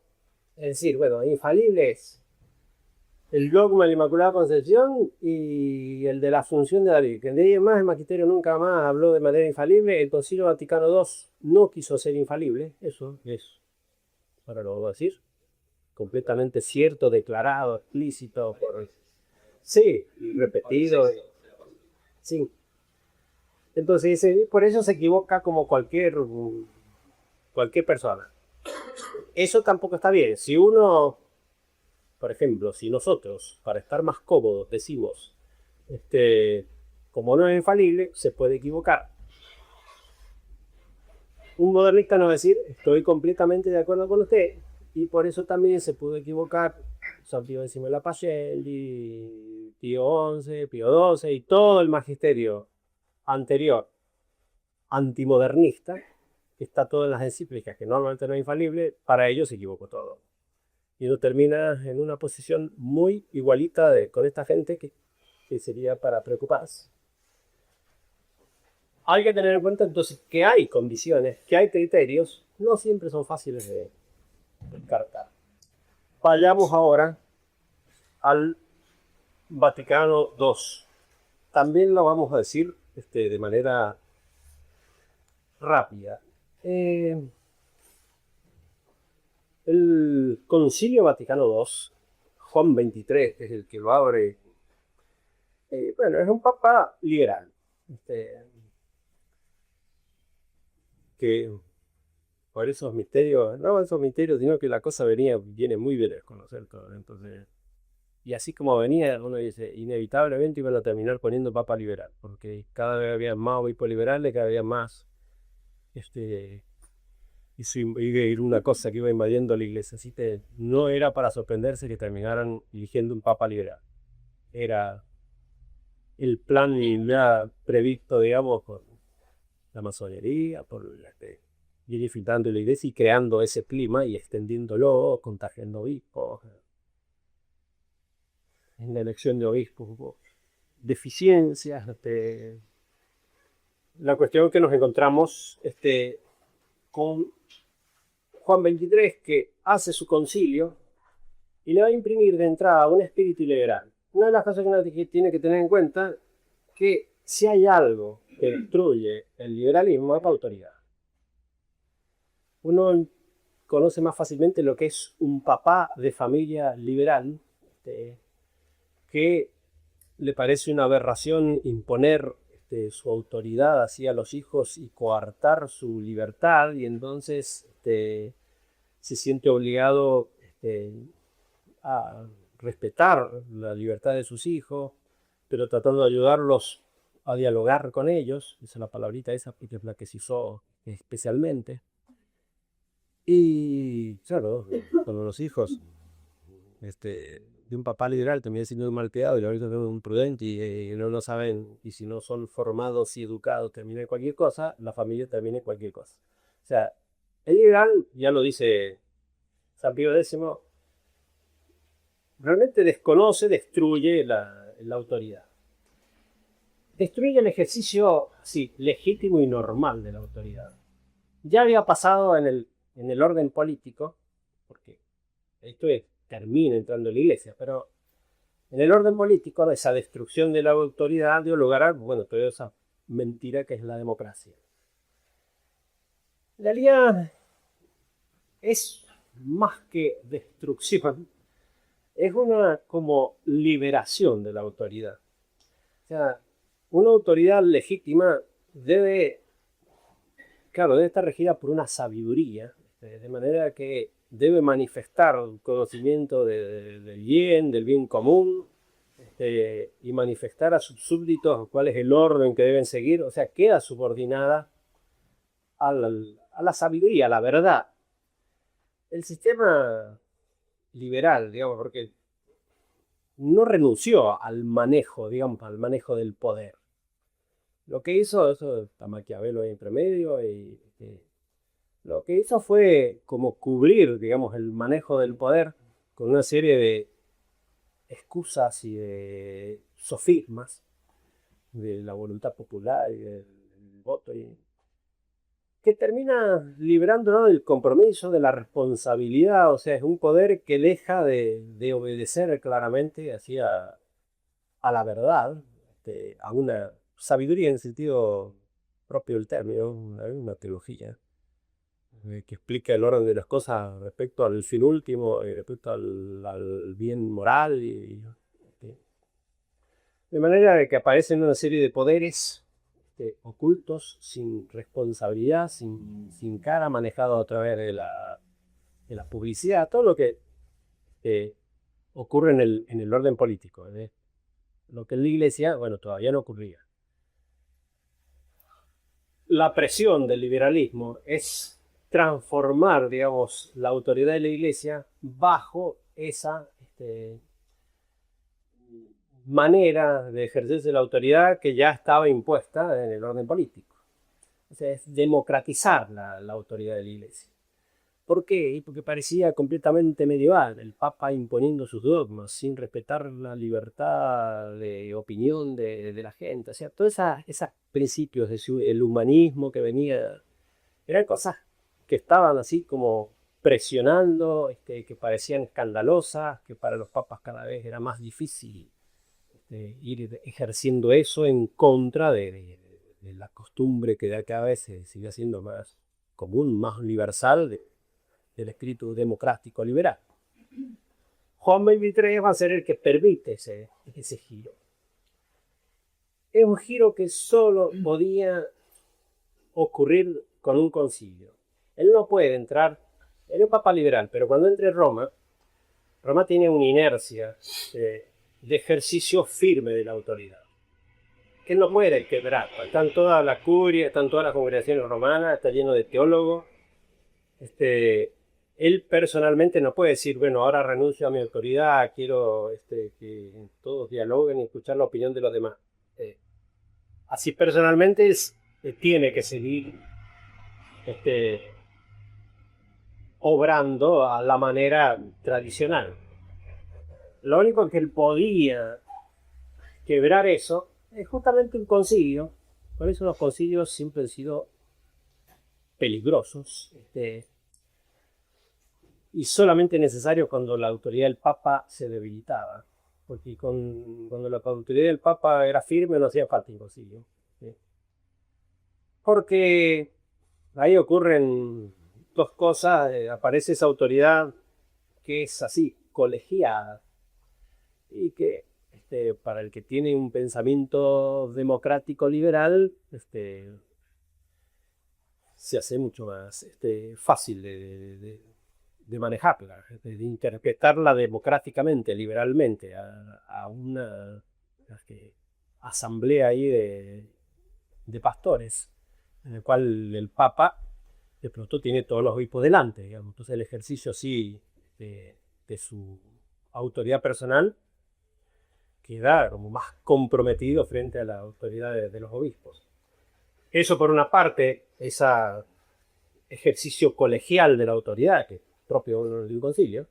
es decir, bueno, infalible es el dogma de la Inmaculada Concepción y el de la Asunción de David. Que de ahí en más el magisterio nunca más habló de manera infalible. El Concilio Vaticano II no quiso ser infalible. Eso es, ahora lo voy a decir, completamente cierto, declarado, explícito. Sí, repetido. Sí. Entonces, por eso se equivoca como cualquier persona. Eso tampoco está bien. Si uno, por ejemplo, si nosotros, para estar más cómodos, decimos, como no es infalible, se puede equivocar. Un modernista nos va a decir, estoy completamente de acuerdo con usted, y por eso también se pudo equivocar San Pío X de la Pacelli, Pío XI, Pío XII y todo el magisterio anterior antimodernista, que está todo en las encíclicas, que normalmente no es infalible, para ellos se equivocó todo. Y uno termina en una posición muy igualita con esta gente que sería para preocuparse. Hay que tener en cuenta entonces que hay condiciones, que hay criterios, no siempre son fáciles de descartar. Vayamos ahora al Vaticano II. También lo vamos a decir de manera rápida. El Concilio Vaticano II, Juan XXIII, que es el que lo abre, bueno, es un papa liberal, que por esos misterios, no esos misterios, sino que la cosa viene muy bien a conocer todo. Entonces, y así como venía, uno dice, inevitablemente iban a terminar poniendo papa liberal, porque cada vez había más obispos liberales, cada vez había más, y una cosa que iba invadiendo la iglesia. Así que no era para sorprenderse que terminaran eligiendo un papa liberal. Era el plan ya previsto, digamos, por la masonería, por ir infiltrando la iglesia y creando ese clima y extendiéndolo, contagiando obispos. En la elección de obispos hubo deficiencias. La cuestión que nos encontramos con Juan XXIII, que hace su concilio y le va a imprimir de entrada un espíritu liberal. Una de las cosas que uno tiene que tener en cuenta es que si hay algo que destruye el liberalismo es la autoridad. Uno conoce más fácilmente lo que es un papá de familia liberal, que le parece una aberración imponer su autoridad hacia los hijos y coartar su libertad, y entonces se siente obligado a respetar la libertad de sus hijos, pero tratando de ayudarlos a dialogar con ellos. Esa es la palabrita esa, que es la que se usó especialmente. Y claro, con los hijos de un papá liberal también siendo un malcriado y ahorita de un prudente y no lo saben, y si no son formados y educados termina en cualquier cosa, la familia termina en cualquier cosa. O sea, el liberal, ya lo dice San Pío X, realmente desconoce, destruye la autoridad. Destruye el ejercicio, sí, legítimo y normal de la autoridad. Ya había pasado en el orden político, porque esto termina entrando en la iglesia, pero en el orden político esa destrucción de la autoridad dio lugar a, bueno, toda esa mentira que es la democracia. En realidad es más que destrucción, es una como liberación de la autoridad. O sea, una autoridad legítima debe estar regida por una sabiduría, de manera que debe manifestar un conocimiento del bien común, y manifestar a sus súbditos cuál es el orden que deben seguir. O sea, queda subordinada a la sabiduría, a la verdad. El sistema liberal, digamos, porque no renunció al manejo, digamos, al manejo del poder. Lo que hizo, eso está Maquiavelo ahí entre medio, lo que hizo fue como cubrir, digamos, el manejo del poder con una serie de excusas y de sofismas de la voluntad popular y del voto, que termina librándonos del compromiso, de la responsabilidad. O sea, es un poder que deja de obedecer claramente hacia a la verdad, a una sabiduría en el sentido propio del término, una teología que explica el orden de las cosas respecto al fin último y respecto al bien moral. De manera de que aparecen una serie de poderes ocultos, sin responsabilidad, sin cara, manejados a través de la publicidad, todo lo que ocurre en el orden político. Lo que en la iglesia, bueno, todavía no ocurría. la presión del liberalismo es transformar, digamos, la autoridad de la Iglesia bajo esa manera de ejercerse la autoridad que ya estaba impuesta en el orden político. O sea, es democratizar la autoridad de la Iglesia. ¿Por qué? Porque parecía completamente medieval, el Papa imponiendo sus dogmas sin respetar la libertad de opinión de la gente. O sea, todos esos principios del humanismo que venía, eran cosas que estaban así como presionando, que parecían escandalosas, que para los papas cada vez era más difícil ir ejerciendo eso en contra de la costumbre que cada vez se sigue haciendo más común, más universal, del espíritu democrático liberal. Juan 23 va a ser el que permite ese giro. Es un giro que solo podía ocurrir con un concilio. Él no puede entrar, él es un papa liberal, pero cuando entre Roma tiene una inercia de ejercicio firme de la autoridad, que él no puede quebrar. Están todas las curias, están todas las congregaciones romanas, está lleno de teólogos. Él personalmente no puede decir, bueno, ahora renuncio a mi autoridad, quiero que todos dialoguen y escuchar la opinión de los demás. Así personalmente tiene que seguir obrando a la manera tradicional. Lo único que él podía quebrar eso es justamente un concilio. Por eso los concilios siempre han sido peligrosos. Y solamente necesario cuando la autoridad del Papa se debilitaba. Porque cuando la autoridad del Papa era firme no hacía falta un concilio. ¿Sí? Porque ahí ocurren dos cosas. Aparece esa autoridad que es así, colegiada. Y que para el que tiene un pensamiento democrático liberal, se hace mucho más fácil de manejarla, de interpretarla democráticamente, liberalmente, a una asamblea ahí de pastores, en el cual el Papa de pronto tiene todos los obispos delante, digamos. Entonces el ejercicio así de su autoridad personal queda como más comprometido frente a la autoridad de los obispos. Eso por una parte, ese ejercicio colegial de la autoridad, que es propio de un concilio.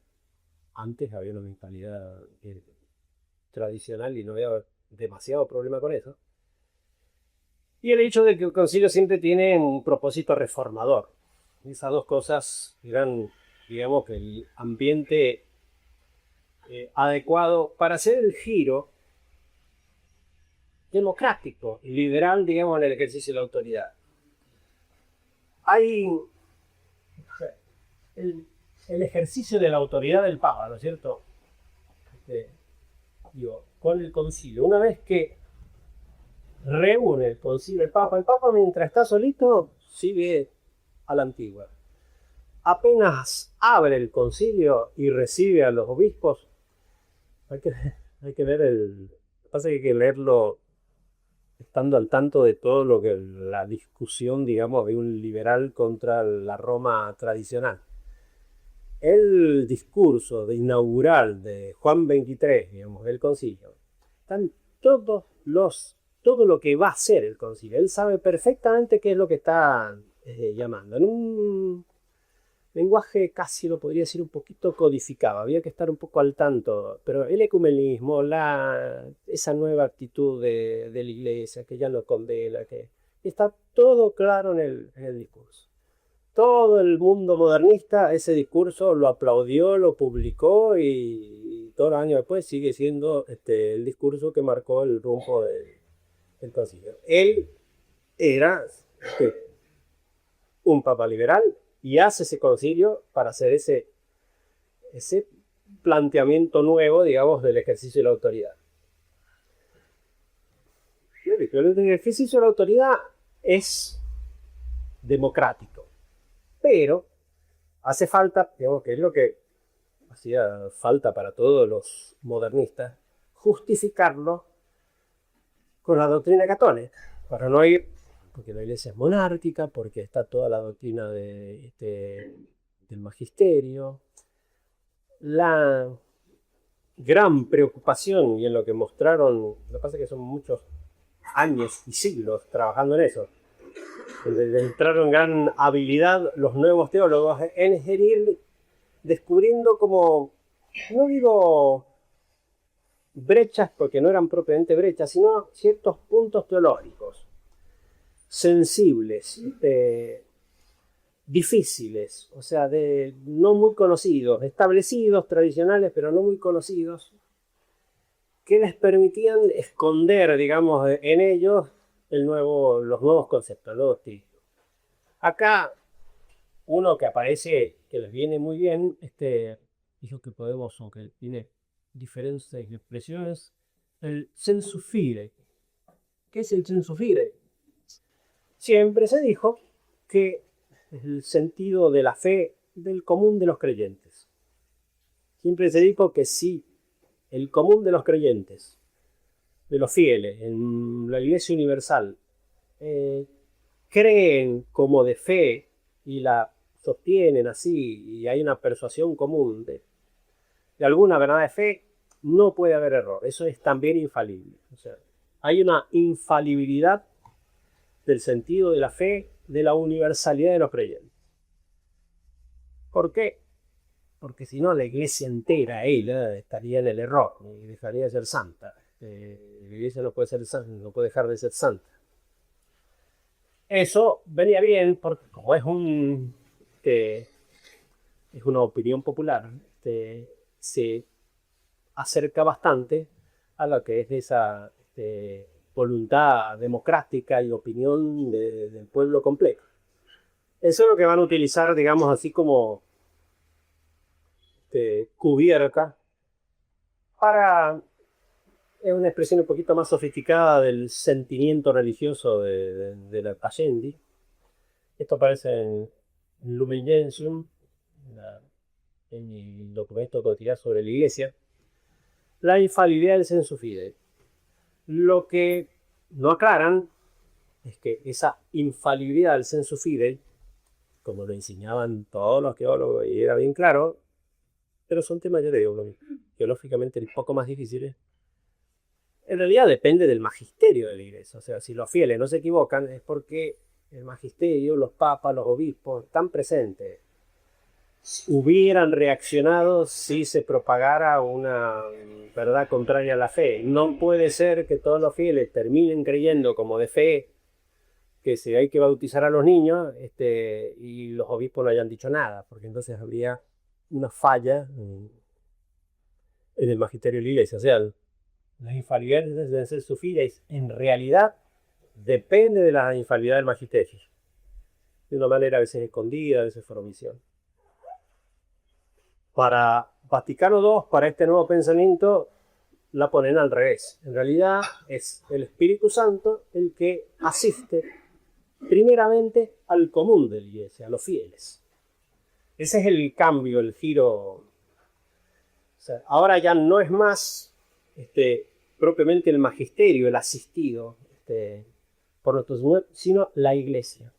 Antes había una mentalidad tradicional y no había demasiado problema con eso. Y el hecho de que el concilio siempre tiene un propósito reformador. Esas dos cosas eran, digamos, que el ambiente adecuado para hacer el giro democrático y liberal, digamos, en el ejercicio de la autoridad. Hay el ejercicio de la autoridad del Papa, ¿no es cierto? Con el concilio. Una vez que reúne el concilio el Papa mientras está solito sigue a la antigua. Apenas abre el concilio y recibe a los obispos, hay que ver pasa que hay que leerlo estando al tanto de todo lo que la discusión, digamos, de un liberal contra la Roma tradicional. El discurso de inaugural de Juan 23, digamos, del concilio, están todo lo que va a ser el concilio. Él sabe perfectamente qué es lo que está llamando. En un lenguaje casi lo podría decir un poquito codificado, había que estar un poco al tanto, pero el ecumenismo, esa nueva actitud de la Iglesia que ya lo condena, que está todo claro en el discurso. Todo el mundo modernista ese discurso lo aplaudió, lo publicó y todos los años después sigue siendo el discurso que marcó el rumbo del concilio. Él era un papa liberal y hace ese concilio para hacer ese planteamiento nuevo, digamos, del ejercicio de la autoridad. El ejercicio de la autoridad es democrático, pero hace falta, digamos, que es lo que hacía falta para todos los modernistas, justificarlo con la doctrina católica, para no ir porque la iglesia es monárquica, porque está toda la doctrina del magisterio. La gran preocupación, y en lo que mostraron, lo que pasa es que son muchos años y siglos trabajando en eso, donde entraron gran habilidad los nuevos teólogos en ir descubriendo como, no digo brechas porque no eran propiamente brechas, sino ciertos puntos teológicos sensibles, difíciles, o sea, no muy conocidos, establecidos, tradicionales, pero no muy conocidos, que les permitían esconder, digamos, en ellos los nuevos conceptos, el nuevo estilo. Acá, uno que aparece, que les viene muy bien, dijo que podemos, aunque tiene diferentes expresiones, el sensu fide. ¿Qué es el sensu fide? Siempre se dijo que es el sentido de la fe del común de los creyentes. Siempre se dijo que si el común de los creyentes, de los fieles, en la Iglesia Universal, creen como de fe y la sostienen así, y hay una persuasión común de alguna verdad de fe, no puede haber error. Eso es también infalible. O sea, hay una infalibilidad del sentido de la fe, de la universalidad de los creyentes. ¿Por qué? Porque si no, la iglesia entera estaría en el error y dejaría de ser santa. La iglesia no puede dejar de ser santa. Eso venía bien porque como es una opinión popular, se acerca bastante a lo que es esa voluntad democrática y opinión del pueblo completo. Eso es lo que van a utilizar, digamos, así como cubierta para... Es una expresión un poquito más sofisticada del sentimiento religioso de la Allende. Esto aparece en Lumen Gentium, en el documento cotidiano sobre la Iglesia. La infalibilidad del sensu fide. Lo que no aclaran es que esa infalibilidad del sensu fide, como lo enseñaban todos los teólogos y era bien claro, pero son temas ya teológicamente un poco más difíciles, en realidad depende del magisterio de la iglesia. O sea, si los fieles no se equivocan es porque el magisterio, los papas, los obispos están presentes. Hubieran reaccionado si se propagara una verdad contraria a la fe. No puede ser que todos los fieles terminen creyendo como de fe que si hay que bautizar a los niños y los obispos no hayan dicho nada, porque entonces habría una falla en el magisterio de la iglesia. O sea, las infalibilidades de sensu fide en realidad depende de la infalibilidad del magisterio. De una manera a veces escondida, a veces por omisión. Para Vaticano II, para este nuevo pensamiento, la ponen al revés. En realidad es el Espíritu Santo el que asiste primeramente al común de la iglesia, a los fieles. Ese es el cambio, el giro. O sea, ahora ya no es más propiamente el magisterio, el asistido por nuestros muertos, sino la iglesia,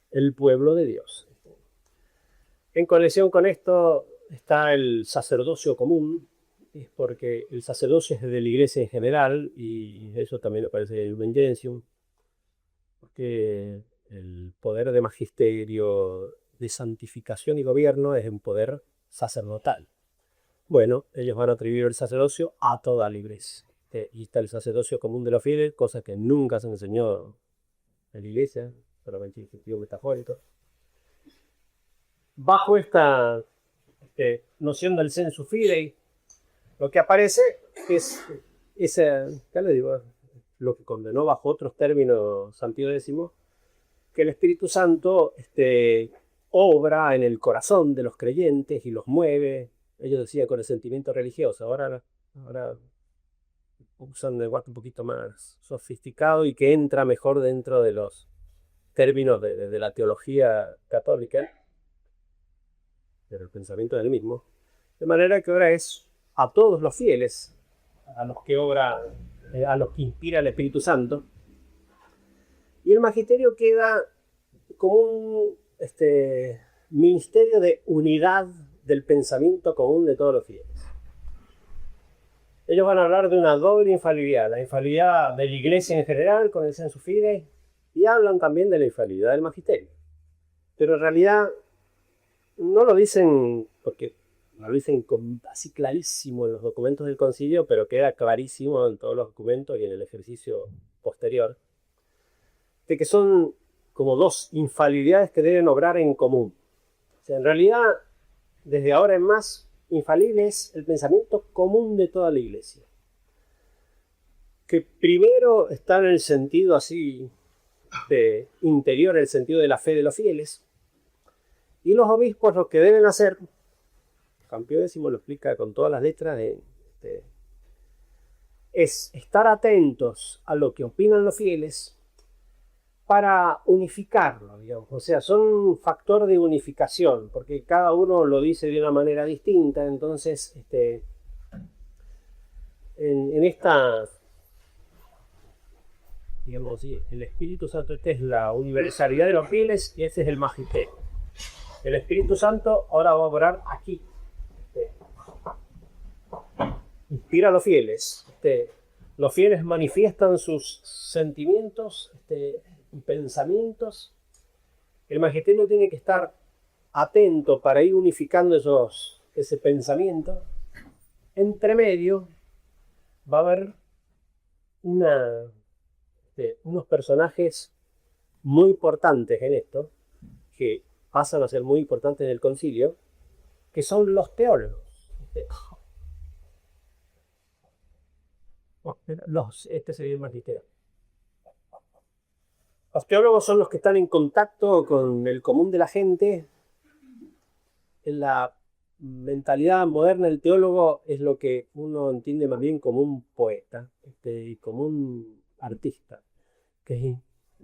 el pueblo de Dios. En conexión con esto está el sacerdocio común, es porque el sacerdocio es de la iglesia en general, y eso también aparece en el Lumen Gentium, porque el poder de magisterio, de santificación y gobierno es un poder sacerdotal. Bueno, ellos van a atribuir el sacerdocio a toda la iglesia. Y está el sacerdocio común de los fieles, cosa que nunca se enseñó en la iglesia, solamente en el metafórico. Bajo esta noción del sensu fide, lo que aparece es ya le digo, lo que condenó bajo otros términos San Pío X, que el Espíritu Santo obra en el corazón de los creyentes y los mueve. Ellos decían con el sentimiento religioso, ahora usan un lenguaje un poquito más sofisticado y que entra mejor dentro de los términos de la teología católica, del pensamiento del mismo. De manera que ahora es a todos los fieles, a los que inspira el Espíritu Santo, Y el magisterio queda como un ministerio de unidad del pensamiento común de todos los fieles. Ellos van a hablar de una doble infalibilidad, la infalibilidad de la Iglesia en general con el sensu fidei, y hablan también de la infalibilidad del magisterio. Pero en realidad no lo dicen porque lo dicen así clarísimo en los documentos del concilio, pero queda clarísimo en todos los documentos y en el ejercicio posterior, de que son como dos infalibilidades que deben obrar en común. O sea, en realidad, desde ahora en más, infalible es el pensamiento común de toda la Iglesia, que primero está en el sentido así de interior, el sentido de la fe de los fieles, y los obispos lo que deben hacer, Juan Pío X lo explica con todas las letras, es estar atentos a lo que opinan los fieles para unificarlo, digamos. O sea, son un factor de unificación, porque cada uno lo dice de una manera distinta. Entonces, en esta, digamos así, el Espíritu Santo, es la universalidad de los fieles y ese es el magisterio. El Espíritu Santo ahora va a obrar aquí. Inspira a los fieles. Los fieles manifiestan sus sentimientos y pensamientos. El magisterio tiene que estar atento para ir unificando ese pensamiento. Entre medio va a haber unos personajes muy importantes en esto, que pasan a ser muy importantes en el concilio, que son los teólogos. Este sería el magisterio. Los teólogos son los que están en contacto con el común de la gente. En la mentalidad moderna, el teólogo es lo que uno entiende más bien como un poeta y como un artista, que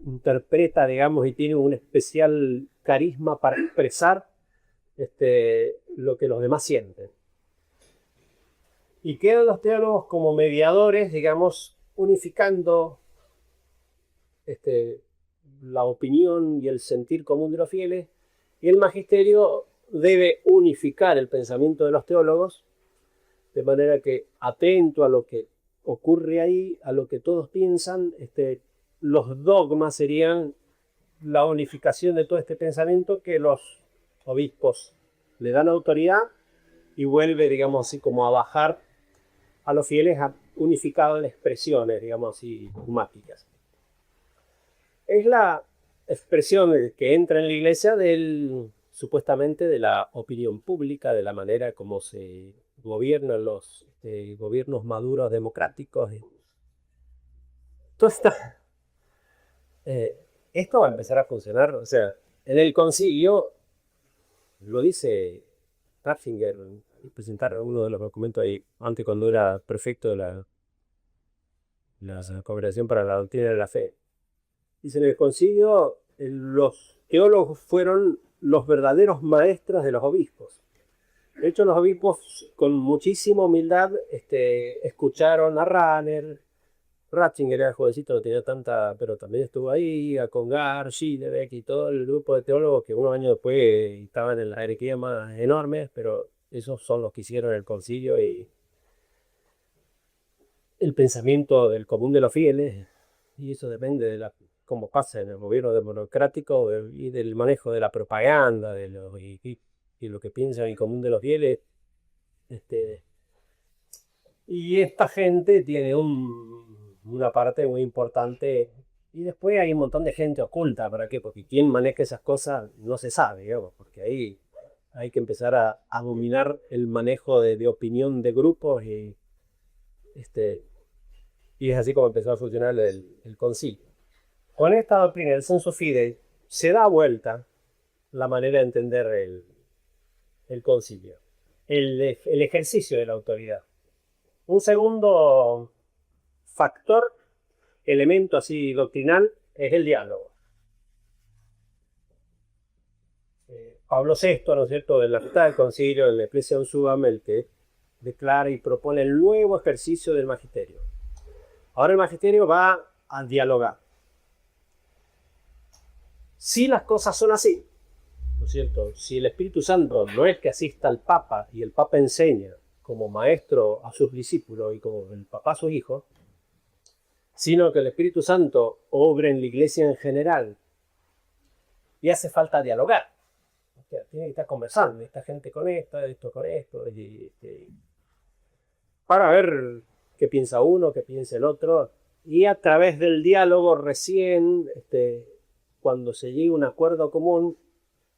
interpreta, digamos, y tiene un especial carisma para expresar lo que los demás sienten. Y quedan los teólogos como mediadores, digamos, unificando la opinión y el sentir común de los fieles, y el magisterio debe unificar el pensamiento de los teólogos, de manera que, atento a lo que ocurre ahí, a lo que todos piensan, los dogmas serían la unificación de todo este pensamiento que los obispos le dan autoridad y vuelve, digamos así, como a bajar a los fieles unificado en expresiones, digamos así, dogmáticas. Es la expresión que entra en la Iglesia supuestamente de la opinión pública, de la manera como se gobiernan los gobiernos maduros democráticos. Entonces, esto va a empezar a funcionar. O sea, en el concilio, lo dice Ratzinger, presentar uno de los documentos ahí, antes cuando era prefecto de la Congregación para la Doctrina de la Fe. Dice, en el concilio, los teólogos fueron los verdaderos maestros de los obispos. De hecho, los obispos, con muchísima humildad, escucharon a Rahner. Ratzinger era jovencito, no tenía tanta, pero también estuvo ahí, a Congar, Schillebeck y todo el grupo de teólogos que unos años después estaban en las jerarquías más enormes, pero esos son los que hicieron el concilio y el pensamiento del común de los fieles, y eso depende de cómo pasa en el gobierno democrático y del manejo de la propaganda, y lo que piensa el común de los fieles. Y esta gente tiene una parte muy importante, y después hay un montón de gente oculta. ¿Para qué? Porque quien maneja esas cosas no se sabe, digamos, porque ahí hay que empezar a dominar el manejo de opinión de grupos, y es así como empezó a funcionar el concilio. Con esta doctrina del sensu fidei se da vuelta la manera de entender el concilio, el ejercicio de la autoridad. Un segundo factor, elemento así doctrinal, es el diálogo. Pablo VI, ¿no es cierto?, en la mitad del concilio, en la Ecclesiam Suam, el que declara y propone el nuevo ejercicio del magisterio. Ahora el magisterio va a dialogar. Si las cosas son así, ¿no es cierto? Si el Espíritu Santo no es que asista al Papa y el Papa enseña como maestro a sus discípulos y como el Papa a sus hijos, sino que el Espíritu Santo obra en la iglesia en general y hace falta dialogar. O sea, tiene que estar conversando, esta gente con esto con esto, para ver qué piensa uno, qué piensa el otro, y a través del diálogo recién, cuando se llega a un acuerdo común,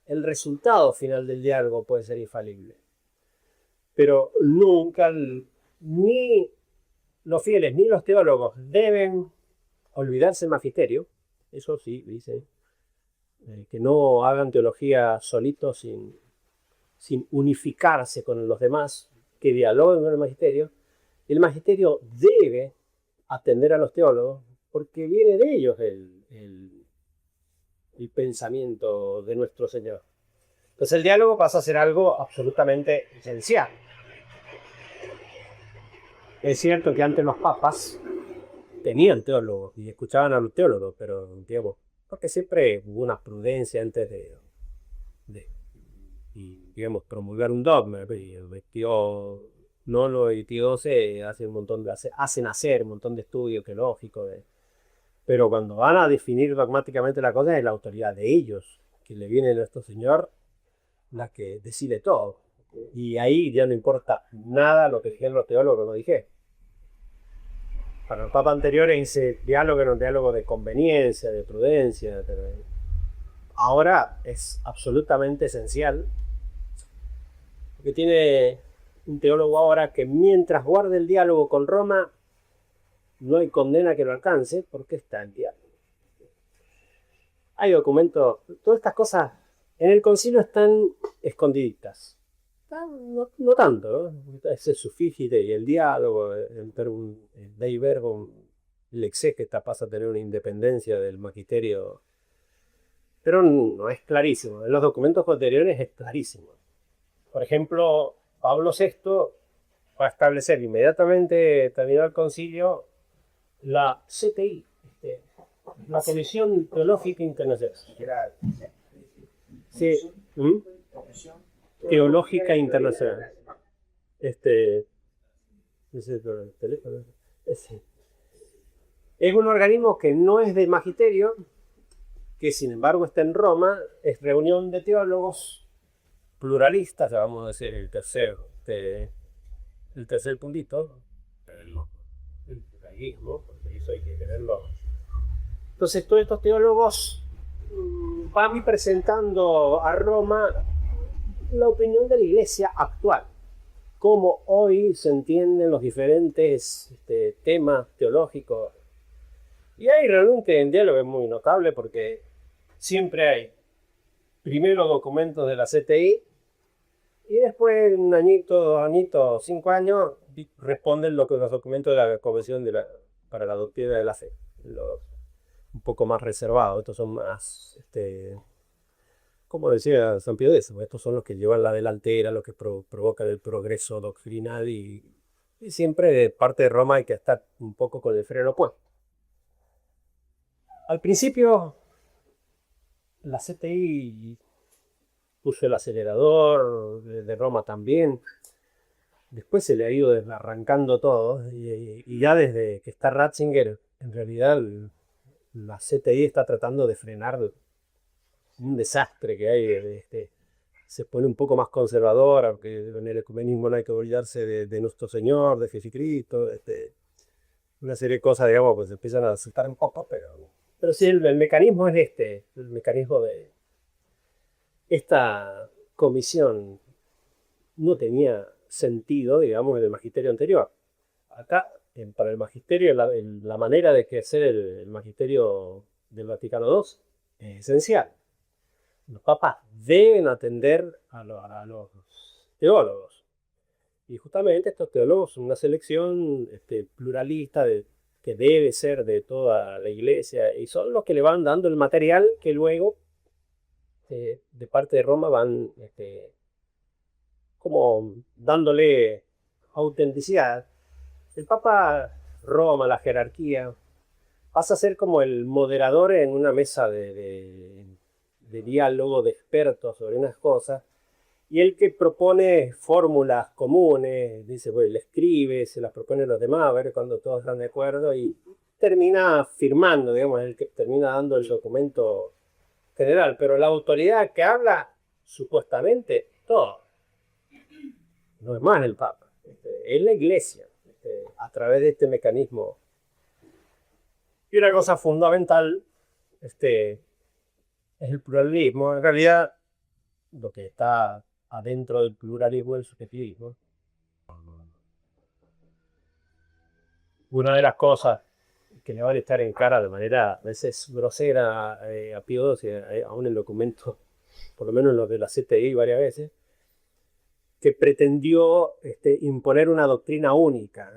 el resultado final del diálogo puede ser infalible. Pero nunca, ni los fieles ni los teólogos deben olvidarse el magisterio, eso sí, dice, que no hagan teología solitos sin unificarse con los demás, que dialoguen con el magisterio. El magisterio debe atender a los teólogos porque viene de ellos el pensamiento de nuestro Señor. Entonces el diálogo pasa a ser algo absolutamente esencial. Es cierto que antes los papas tenían teólogos y escuchaban a los teólogos, pero digamos, porque siempre hubo una prudencia antes de digamos, promulgar un dogma. Y el tío Nolo y tío se hacen hacer un montón de estudios teológicos. Pero cuando van a definir dogmáticamente la cosa es la autoridad de ellos, que le viene a nuestro Señor, la que decide todo. Y ahí ya no importa nada lo que dijeron los teólogos, no dije. Para los papas anteriores ese diálogo era un diálogo de conveniencia, de prudencia. Ahora es absolutamente esencial, porque tiene un teólogo ahora que mientras guarde el diálogo con Roma, no hay condena que lo alcance, porque está en diálogo. Hay documentos, todas estas cosas en el concilio están escondiditas. No tanto, ¿no? Es el sufígite y el diálogo, el dei verbum, el exégeta pasa a tener una independencia del magisterio, pero no es clarísimo. En los documentos posteriores es clarísimo. Por ejemplo, Pablo VI va a establecer inmediatamente, terminado el concilio, la CTI, la Comisión Teológica Internacional. Sí. Teológica Internacional. Ese es el teléfono. Es un organismo que no es del magisterio, que sin embargo está en Roma, es reunión de teólogos pluralistas, vamos a decir el tercer puntito, el pluralismo, porque eso hay que tenerlo. Entonces todos estos teólogos van presentando a Roma la opinión de la iglesia actual, cómo hoy se entienden los diferentes temas teológicos. Y ahí realmente en diálogo es muy notable porque siempre hay primero documentos de la CTI y después un añito, 2 añitos, 5 años responden los documentos de la Convención para la Doctrina de la Fe. Un poco más reservados, estos son más, como decía San Pío X, estos son los que llevan la delantera, los que provocan el progreso doctrinal y siempre de parte de Roma hay que estar un poco con el freno puesto. Al principio la CTI puso el acelerador, de Roma también, después se le ha ido desarrancando todo y ya desde que está Ratzinger, en realidad la CTI está tratando de frenar un desastre que hay, se pone un poco más conservadora, porque en el ecumenismo no hay que olvidarse de nuestro Señor, de Jesucristo, una serie de cosas, digamos, pues empiezan a asustar un poco, pero sí, el mecanismo es el mecanismo de esta comisión no tenía sentido, digamos, en el magisterio anterior. Acá, para el magisterio, la manera de ejercer el magisterio del Vaticano II es esencial. Los papas deben atender a los teólogos. Y justamente estos teólogos son una selección pluralista que debe ser de toda la iglesia y son los que le van dando el material que luego de parte de Roma van como dándole autenticidad. El Papa Roma, la jerarquía, pasa a ser como el moderador en una mesa de de diálogo, de expertos sobre unas cosas, y el que propone fórmulas comunes, dice, bueno, le escribe, se las propone a los demás, a ver cuando todos están de acuerdo, y termina firmando, digamos, el que termina dando el documento general, pero la autoridad que habla, supuestamente, todo, no es más el Papa, es la Iglesia, a través de este mecanismo. Y una cosa fundamental es el pluralismo. En realidad, lo que está adentro del pluralismo es el subjetivismo. Una de las cosas que le van a estar en cara de manera a veces grosera a Pío XII, aún en documentos, por lo menos en los de la CTI varias veces, que pretendió imponer una doctrina única,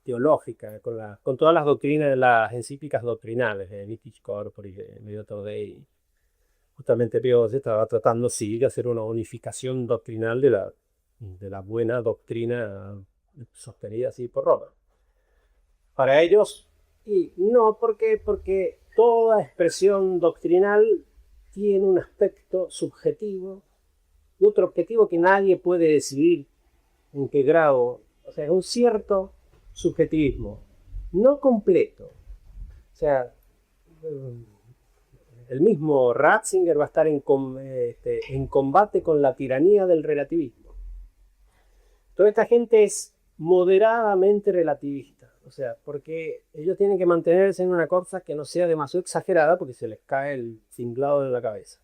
teológica, con todas las doctrinas de las encíclicas doctrinales, de Vitis Corporis, de Mediator Dei. Justamente Pío XII estaba tratando, sí, de hacer una unificación doctrinal de la buena doctrina sostenida así por Roma. Para ellos, y no, ¿por qué? Porque toda expresión doctrinal tiene un aspecto subjetivo y otro objetivo que nadie puede decidir en qué grado. O sea, es un cierto subjetivismo, no completo. O sea, el mismo Ratzinger va a estar en combate con la tiranía del relativismo. Toda esta gente es moderadamente relativista. O sea, porque ellos tienen que mantenerse en una cosa que no sea demasiado exagerada porque se les cae el cinglado de la cabeza.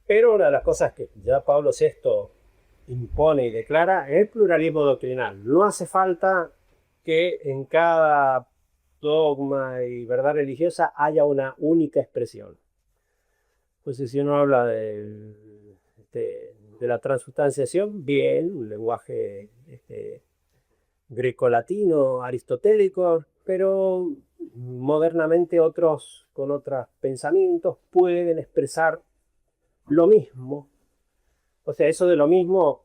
Pero una de las cosas que ya Pablo VI impone y declara es el pluralismo doctrinal. No hace falta que en cada dogma y verdad religiosa haya una única expresión. Pues si uno habla de la transustanciación, bien, un lenguaje grecolatino, aristotélico, pero modernamente otros con otros pensamientos pueden expresar lo mismo. O sea, eso de lo mismo,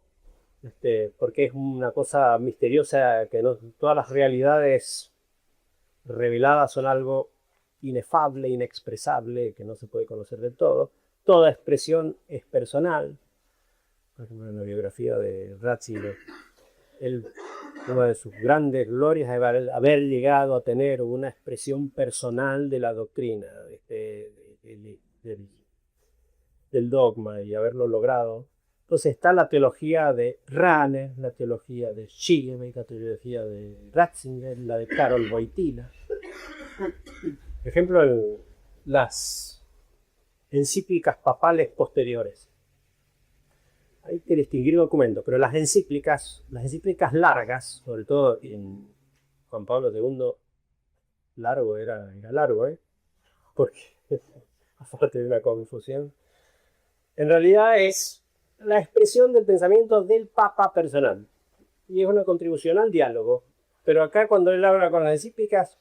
porque es una cosa misteriosa, que no todas las realidades reveladas son algo inefable, inexpresable, que no se puede conocer del todo. Toda expresión es personal. Por ejemplo, en la biografía de Ratzinger, una de sus grandes glorias es haber llegado a tener una expresión personal de la doctrina, del dogma, y haberlo logrado. Entonces está la teología de Rahner, la teología de Schiebeck, la teología de Ratzinger, la de Karol Wojtyla. Por ejemplo, las encíclicas papales posteriores. Hay que distinguir documentos, pero las encíclicas largas, sobre todo en Juan Pablo II, largo era largo, porque aparte de una confusión, en realidad es la expresión del pensamiento del Papa personal y es una contribución al diálogo. Pero acá cuando él habla con las encíclicas,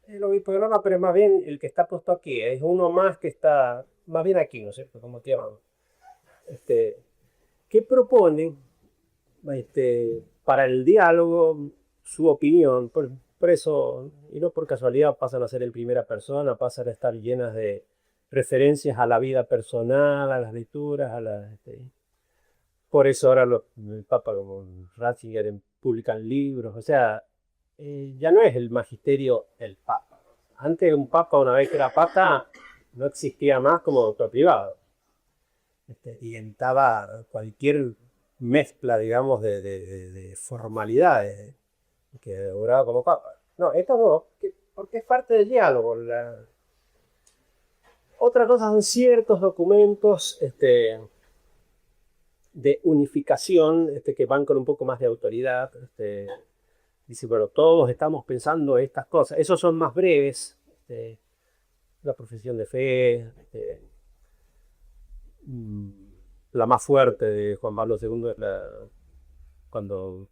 el obispo de Roma, pero es más bien el que está puesto aquí, es uno más que está más bien aquí, ¿no es cierto? Como te llamamos. Que propone para el diálogo su opinión. Por eso, y no por casualidad, pasan a ser en primera persona, pasan a estar llenas de referencias a la vida personal, a las lecturas, por eso ahora el Papa como Ratzinger publican libros. O sea, ya no es el magisterio el Papa. Antes un Papa, una vez que era Papa, no existía más como doctor privado. Y estaba cualquier mezcla, digamos, de formalidades que obraba como Papa. No, esto no, porque es parte del diálogo. Otra cosa son ciertos documentos de unificación que van con un poco más de autoridad. Dice, bueno, todos estamos pensando estas cosas. Esos son más breves. La profesión de fe. La más fuerte de Juan Pablo II es cuando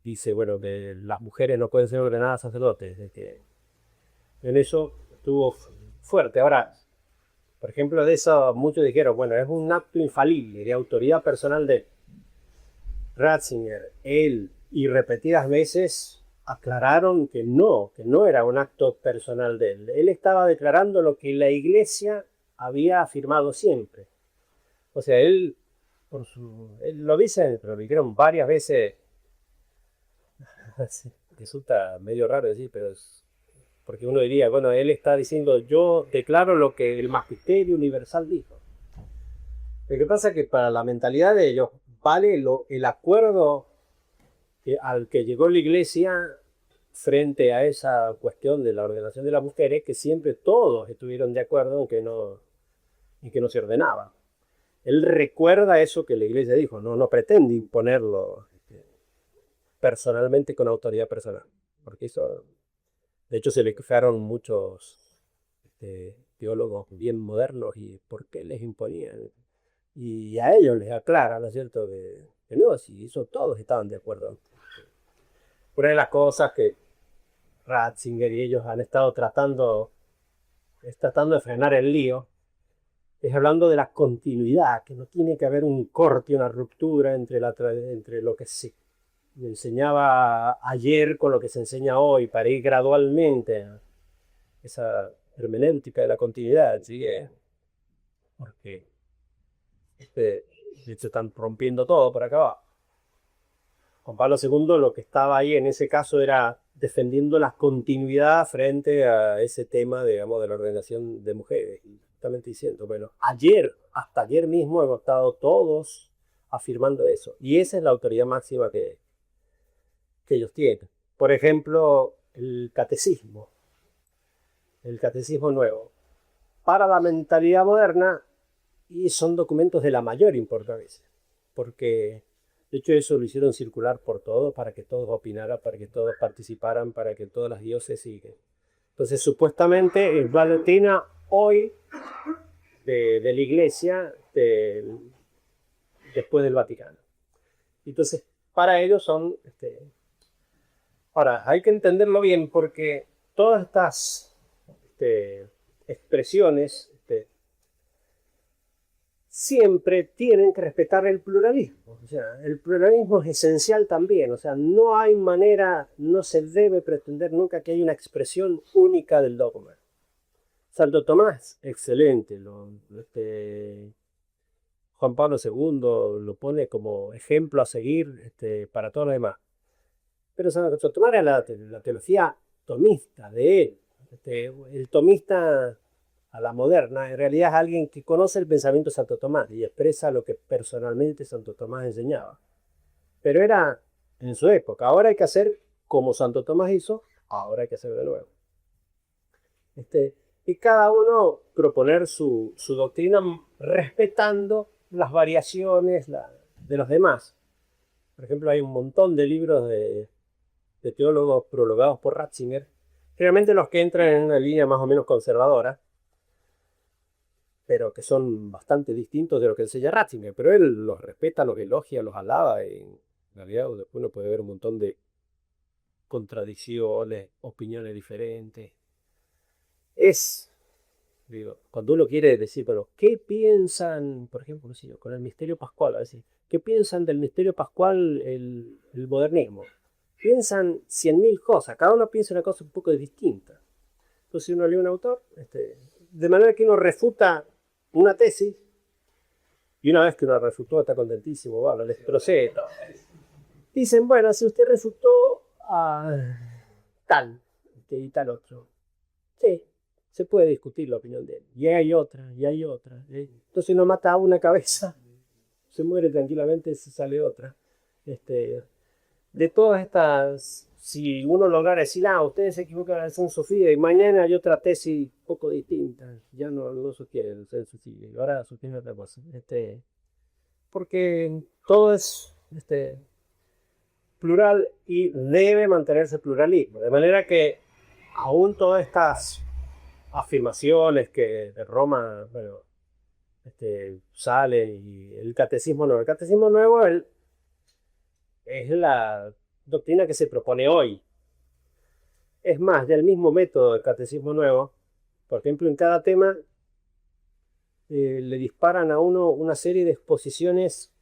dice, bueno, que las mujeres no pueden ser ordenadas sacerdotes. En eso estuvo fuerte. Ahora, por ejemplo, de eso muchos dijeron, bueno, es un acto infalible de autoridad personal de Ratzinger, él, y repetidas veces aclararon que no era un acto personal de él. Él estaba declarando lo que la Iglesia había afirmado siempre. O sea, él lo dice, pero lo dijeron varias veces. Resulta medio raro decir, pero es porque uno diría, bueno, él está diciendo, yo declaro lo que el Magisterio Universal dijo. Lo que pasa es que para la mentalidad de ellos vale el acuerdo al que llegó la Iglesia frente a esa cuestión de la ordenación de las mujeres, que siempre todos estuvieron de acuerdo en que no se ordenaba. Él recuerda eso que la Iglesia dijo, no pretende imponerlo personalmente con autoridad personal, porque eso, de hecho, se le quejaron muchos teólogos bien modernos y por qué les imponían. Y a ellos les aclara, ¿no es cierto?, que no, si eso todos estaban de acuerdo. Una de las cosas que Ratzinger y ellos han estado tratando de frenar el lío es hablando de la continuidad, que no tiene que haber un corte, una ruptura entre lo que se enseñaba ayer con lo que se enseña hoy, para ir gradualmente a esa hermenéutica de la continuidad, ¿sí? Porque de hecho están rompiendo todo por acá abajo. Juan Pablo II lo que estaba ahí en ese caso era defendiendo la continuidad frente a ese tema, digamos, de la ordenación de mujeres. Y justamente diciendo, bueno, hasta ayer mismo hemos estado todos afirmando eso. Y esa es la autoridad máxima que ellos tienen. Por ejemplo, el catecismo nuevo. Para la mentalidad moderna, y son documentos de la mayor importancia, porque de hecho eso lo hicieron circular por todo, para que todos opinaran, para que todos participaran, para que todas las diócesis sigan. Entonces, supuestamente, el Valentina hoy de la Iglesia después del Vaticano. Entonces, para ellos son... Ahora, hay que entenderlo bien, porque todas estas expresiones siempre tienen que respetar el pluralismo. O sea, el pluralismo es esencial también. O sea, no hay manera, no se debe pretender nunca que haya una expresión única del dogma. Santo Tomás, excelente. Juan Pablo II lo pone como ejemplo a seguir para todos los demás. Pero Santo Tomás era la teología tomista de él. El tomista a la moderna, en realidad es alguien que conoce el pensamiento de Santo Tomás y expresa lo que personalmente Santo Tomás enseñaba. Pero era en su época. Ahora hay que hacer como Santo Tomás hizo, ahora hay que hacer de nuevo. Y cada uno proponer su doctrina respetando las variaciones de los demás. Por ejemplo, hay un montón de libros de teólogos prologados por Ratzinger, generalmente los que entran en una línea más o menos conservadora, pero que son bastante distintos de lo que enseña Ratzinger, pero él los respeta, los elogia, los alaba, y en realidad uno puede ver un montón de contradicciones, opiniones diferentes. Cuando uno quiere decir, bueno, ¿qué piensan, por ejemplo, no sé yo, con el misterio pascual? Decir, ¿qué piensan del misterio pascual el modernismo? Piensan 100.000 cosas, cada uno piensa una cosa un poco distinta. Entonces, si uno lee un autor, de manera que uno refuta una tesis, y una vez que uno refutó está contentísimo, bueno, les procede todo. Dicen, bueno, si usted refutó a tal y tal otro, sí, se puede discutir la opinión de él. Y hay otra, y hay otra. Entonces uno mata a una cabeza, se muere tranquilamente, se sale otra. De todas estas, si uno lograra decir, ustedes se equivocan en San Sofía y mañana hay otra tesis un poco distinta, ya no sostiene el San Sofía, ahora sostiene otra cosa. Porque todo es plural y debe mantenerse pluralismo. De manera que aún todas estas afirmaciones que de Roma, bueno, salen, y el catecismo nuevo es la doctrina que se propone hoy. Es más, del mismo método del catecismo nuevo, por ejemplo, en cada tema le disparan a uno una serie de exposiciones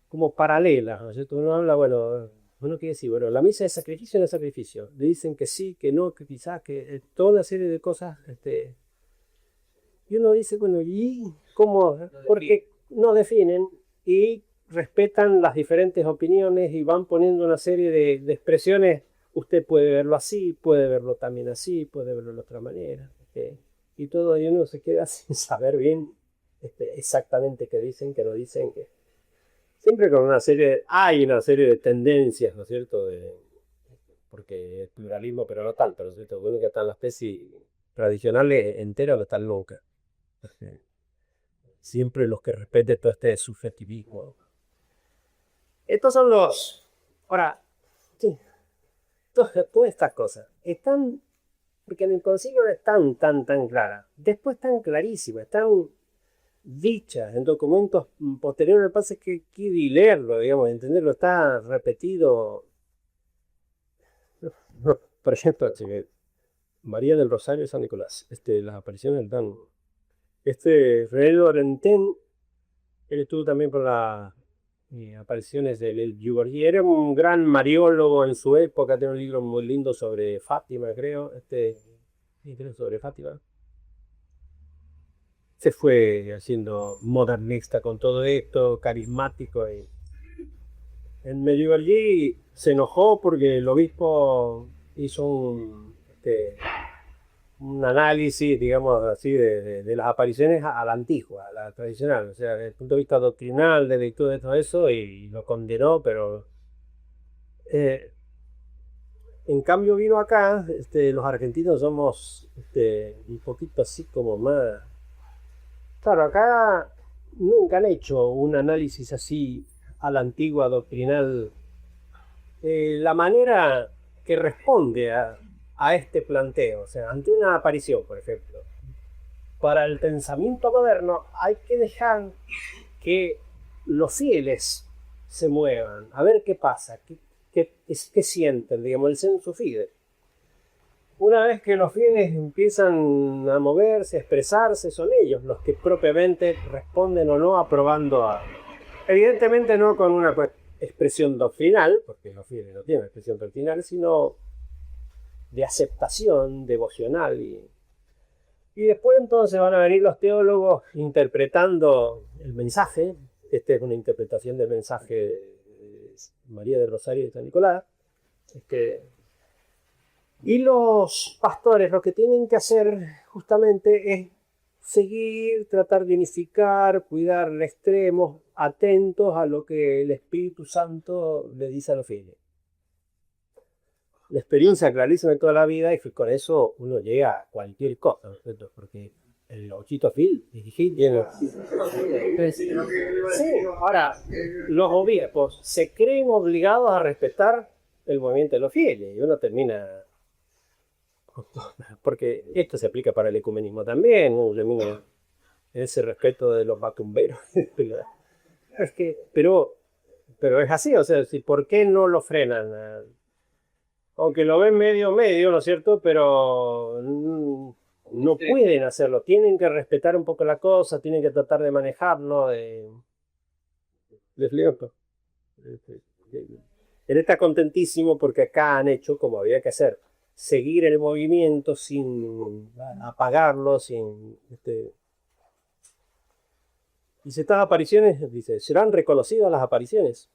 como paralelas, ¿no es cierto? Uno habla, bueno, uno quiere decir, bueno, la misa es sacrificio o no es sacrificio. Le dicen que sí, que no, que quizás, que toda una serie de cosas. Y uno dice, bueno, ¿y cómo? Porque no definen y respetan las diferentes opiniones y van poniendo una serie de expresiones. Usted puede verlo así, puede verlo también así, puede verlo de otra manera. Y todo, y uno se queda sin saber bien exactamente qué dicen, qué no dicen. Siempre con hay una serie de tendencias, ¿no es cierto? Porque es pluralismo, pero no tanto, ¿no es cierto? Bueno, que están las tesis tradicionales enteras, no están locas. Siempre los que respeten todo este subjetivismo. Estos son los... Ahora, sí, todas estas cosas están... Porque en el concilio no están tan claras. Después están clarísimas, están dichas en documentos posteriores. Me pasa que quiero leerlo, digamos, entenderlo. Está repetido. Por ejemplo, María del Rosario de San Nicolás. Las apariciones dan... René Laurentin, él estuvo también por las apariciones del Giugorgi. Era un gran mariólogo en su época, tiene un libro muy lindo sobre Fátima, creo. Sí, creo sobre Fátima. Se fue haciendo modernista con todo esto, carismático. En Medjugorje se enojó porque el obispo hizo un análisis, digamos así, de las apariciones a la antigua, a la tradicional, o sea, desde el punto de vista doctrinal, de lectura de todo eso, y lo condenó, pero en cambio vino acá, los argentinos somos un poquito así como más... Claro, acá nunca han hecho un análisis así a la antigua doctrinal. La manera que responde a este planteo, o sea, ante una aparición, por ejemplo, para el pensamiento moderno hay que dejar que los fieles se muevan, a ver qué pasa, qué sienten, digamos, el sensu fide. Una vez que los fieles empiezan a moverse, a expresarse, son ellos los que propiamente responden o no aprobando a... Evidentemente no con una expresión doctrinal, porque los fieles no tienen expresión doctrinal, sino de aceptación devocional. Y después entonces van a venir los teólogos interpretando el mensaje. Esta es una interpretación del mensaje de María del Rosario de San Nicolás. Y los pastores lo que tienen que hacer justamente es seguir, tratar de unificar, cuidar extremos, atentos a lo que el Espíritu Santo le dice a los fieles. La experiencia clarísima de toda la vida, y con eso uno llega a cualquier cosa, ¿no es cierto? Porque el ochito fil, tiene... Sí, ahora, los obispos se creen obligados a respetar el movimiento de los fieles, y uno termina... Porque esto se aplica para el ecumenismo también, ¿no? Ese respeto de los macumberos. Pero es así, o sea, ¿por qué no lo frenan? Aunque lo ven medio, ¿no es cierto? Pero no pueden hacerlo, tienen que respetar un poco la cosa, tienen que tratar de manejarlo. Les explico. Él está contentísimo porque acá han hecho como había que hacer. Seguir el movimiento sin apagarlo, sin... Dice, estas apariciones, dice, serán reconocidas las apariciones.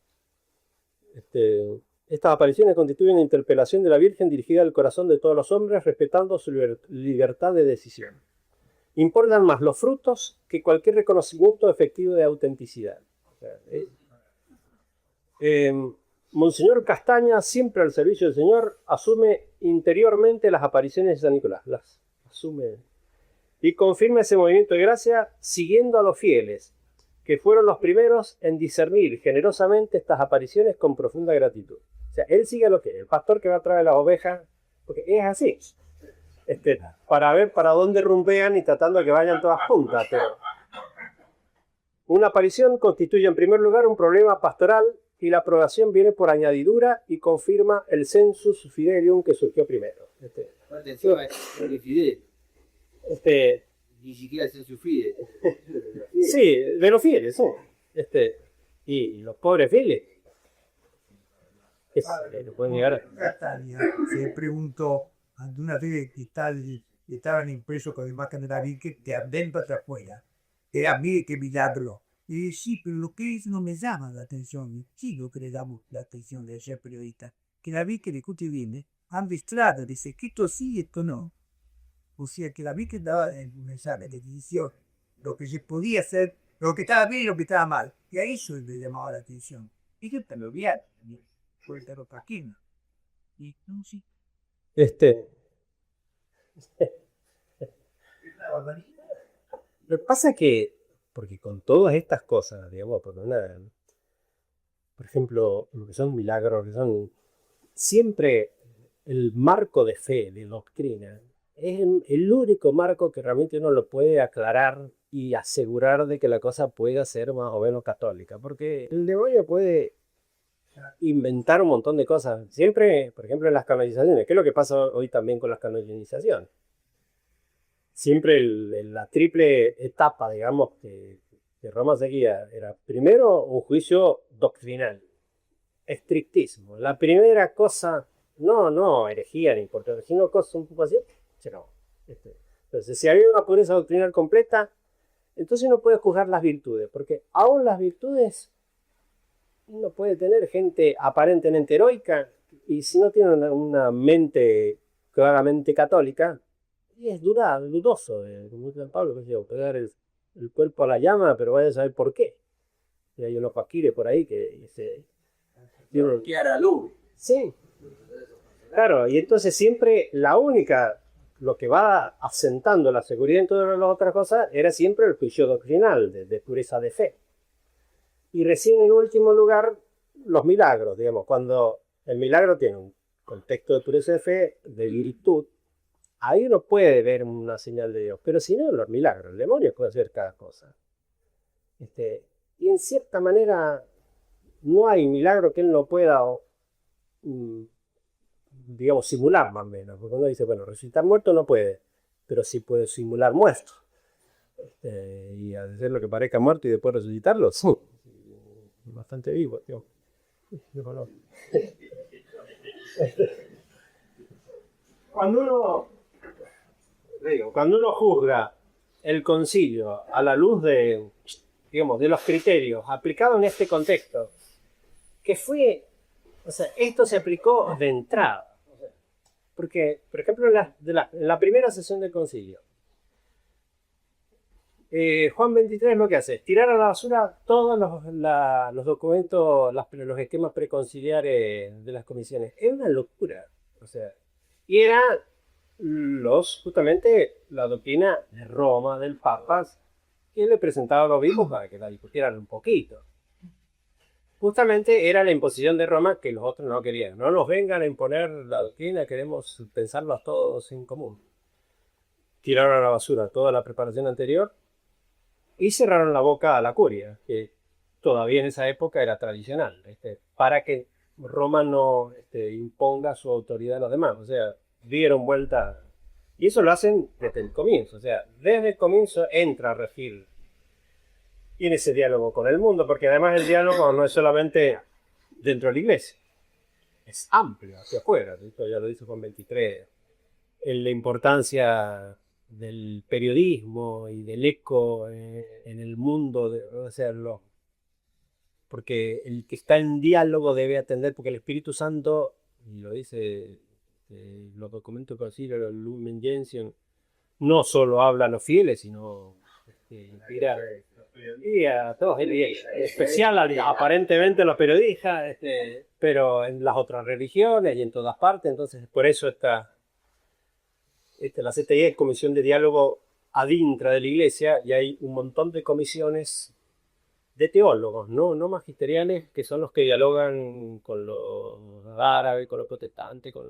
Estas apariciones constituyen una interpelación de la Virgen dirigida al corazón de todos los hombres, respetando su libertad de decisión. Importan más los frutos que cualquier reconocimiento efectivo de autenticidad. Monseñor Castaña, siempre al servicio del Señor, asume interiormente las apariciones de San Nicolás. Las asume. Y confirma ese movimiento de gracia siguiendo a los fieles, que fueron los primeros en discernir generosamente estas apariciones con profunda gratitud. O sea, él sigue a lo que el pastor que va a traer las ovejas, porque es así. Para ver para dónde rumbean y tratando de que vayan todas juntas. Pero una aparición constituye en primer lugar un problema pastoral y la aprobación viene por añadidura y confirma el sensus fidelium que surgió primero. Atención, es fidel. Ni siquiera el sensus fidel. Sí, de los fieles, sí. Y los pobres fieles. lo pueden llegar. Catania se preguntó ante una serie de cristales que estaban impresos con imagen de la Virgen de adentro hacia afuera. Era, mire qué milagro. Y sí, pero lo que es no me llama la atención. Sí, lo que le damos la atención de ser periodista. Que la Virgen, escuche bien, han visto, dice que esto sí, esto no. O sea que la Virgen daba un mensaje de decisión. Lo que se podía hacer, lo que estaba bien y lo que estaba mal. Y a eso le llamaba la atención. Y yo te lo vi por el tarot aquí, ¿no? Y no, sí. Este, lo que pasa es que, porque con todas estas cosas, digamos, por ejemplo, lo que son milagros, que son siempre el marco de fe, de doctrina, es el único marco que realmente uno lo puede aclarar y asegurar de que la cosa pueda ser más o menos católica, porque el demonio puede inventar un montón de cosas. Siempre, por ejemplo, en las canonizaciones, ¿qué es lo que pasa hoy también con las canonizaciones? Siempre la triple etapa, digamos, que Roma seguía, era primero un juicio doctrinal, estrictísimo. La primera cosa, no herejía ni por sino cosa un poco así, se acabó. Entonces, si había una pureza doctrinal completa, entonces uno puede juzgar las virtudes, porque aún las virtudes uno puede tener gente aparentemente heroica y si no tiene una mente claramente católica, y es dudoso, como dice Pablo, que yo, pegar el cuerpo a la llama, pero vaya a saber por qué. Y hay unos faquires por ahí que Que hará luz. sí, claro, y entonces siempre lo que va asentando la seguridad en todas las otras cosas era siempre el juicio doctrinal, de pureza de fe. Y recién en último lugar, los milagros, digamos, cuando el milagro tiene un contexto de pureza de fe, de virtud, ahí uno puede ver una señal de Dios, pero si no, los milagros, el demonio puede hacer cada cosa. Y en cierta manera, no hay milagro que él no pueda, digamos, simular más o menos, porque uno dice, bueno, resucitar muerto no puede, pero sí puede simular muerto. Y hacer lo que parezca muerto y después resucitarlo, sí. Bastante vivo, tío. Cuando uno juzga el concilio a la luz de, digamos, de los criterios aplicados en este contexto, que fue, o sea, esto se aplicó de entrada. Porque, por ejemplo, en la primera sesión del concilio, Juan 23 lo que hace es tirar a la basura todos los documentos, los esquemas preconciliares de las comisiones. Es una locura. O sea, y era justamente la doctrina de Roma, del Papa, que le presentaba a los obispos para que la discutieran un poquito. Justamente era la imposición de Roma que los otros no querían. No nos vengan a imponer la doctrina, queremos pensarlos todos en común. Tiraron a la basura toda la preparación anterior y cerraron la boca a la curia, que todavía en esa época era tradicional, para que Roma no imponga su autoridad a los demás. O sea, dieron vuelta. Y eso lo hacen desde el comienzo. O sea, desde el comienzo entra a regir y en ese diálogo con el mundo, porque además el diálogo no es solamente dentro de la iglesia, es amplio hacia afuera. Esto ya lo dice Juan 23, en la importancia del periodismo y del eco en el mundo, o sea, porque el que está en diálogo debe atender, porque el Espíritu Santo, y lo dice los documentos del concilio, los Lumen Gentium, no solo habla a los fieles, sino inspira y a todos, y especial aparentemente a los periodistas, pero en las otras religiones y en todas partes. Entonces por eso la CTI es Comisión de Diálogo ad intra de la Iglesia, y hay un montón de comisiones de teólogos, no magisteriales, que son los que dialogan con los árabes, con los protestantes, con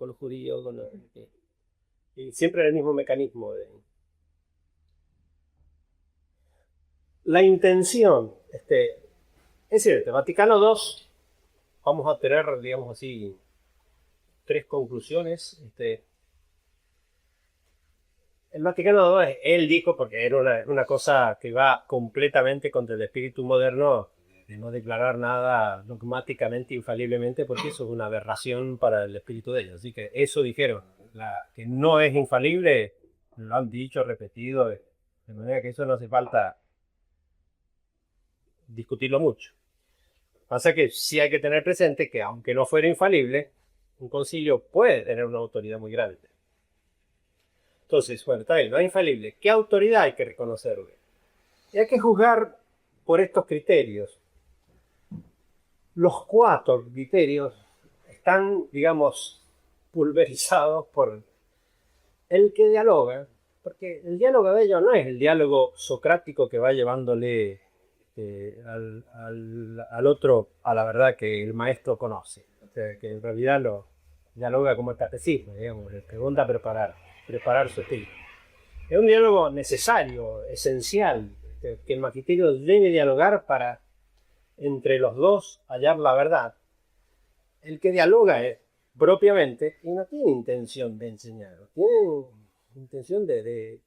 los judíos, y siempre el mismo mecanismo. La intención, es cierto, Vaticano II, vamos a tener, digamos así, 3 conclusiones. El Vaticano II, él dijo, porque era una cosa que va completamente contra el espíritu moderno, de no declarar nada dogmáticamente, infaliblemente, porque eso es una aberración para el espíritu de ellos. Así que eso dijeron, que no es infalible, lo han dicho, repetido, de manera que eso no hace falta discutirlo mucho. Pasa que sí hay que tener presente que aunque no fuera infalible, un concilio puede tener una autoridad muy grande. Entonces, bueno, está bien, no es infalible. ¿Qué autoridad hay que reconocerle? Y hay que juzgar por estos criterios. Los 4 criterios están, digamos, pulverizados por el que dialoga, porque el diálogo de ellos no es el diálogo socrático que va llevándole al otro a la verdad que el maestro conoce. O sea, que en realidad lo dialoga como el catecismo, digamos, le pregunta preparar su espíritu. Es un diálogo necesario, esencial, que el magisterio debe dialogar para entre los dos hallar la verdad. El que dialoga es propiamente y no tiene intención de enseñar, tiene intención de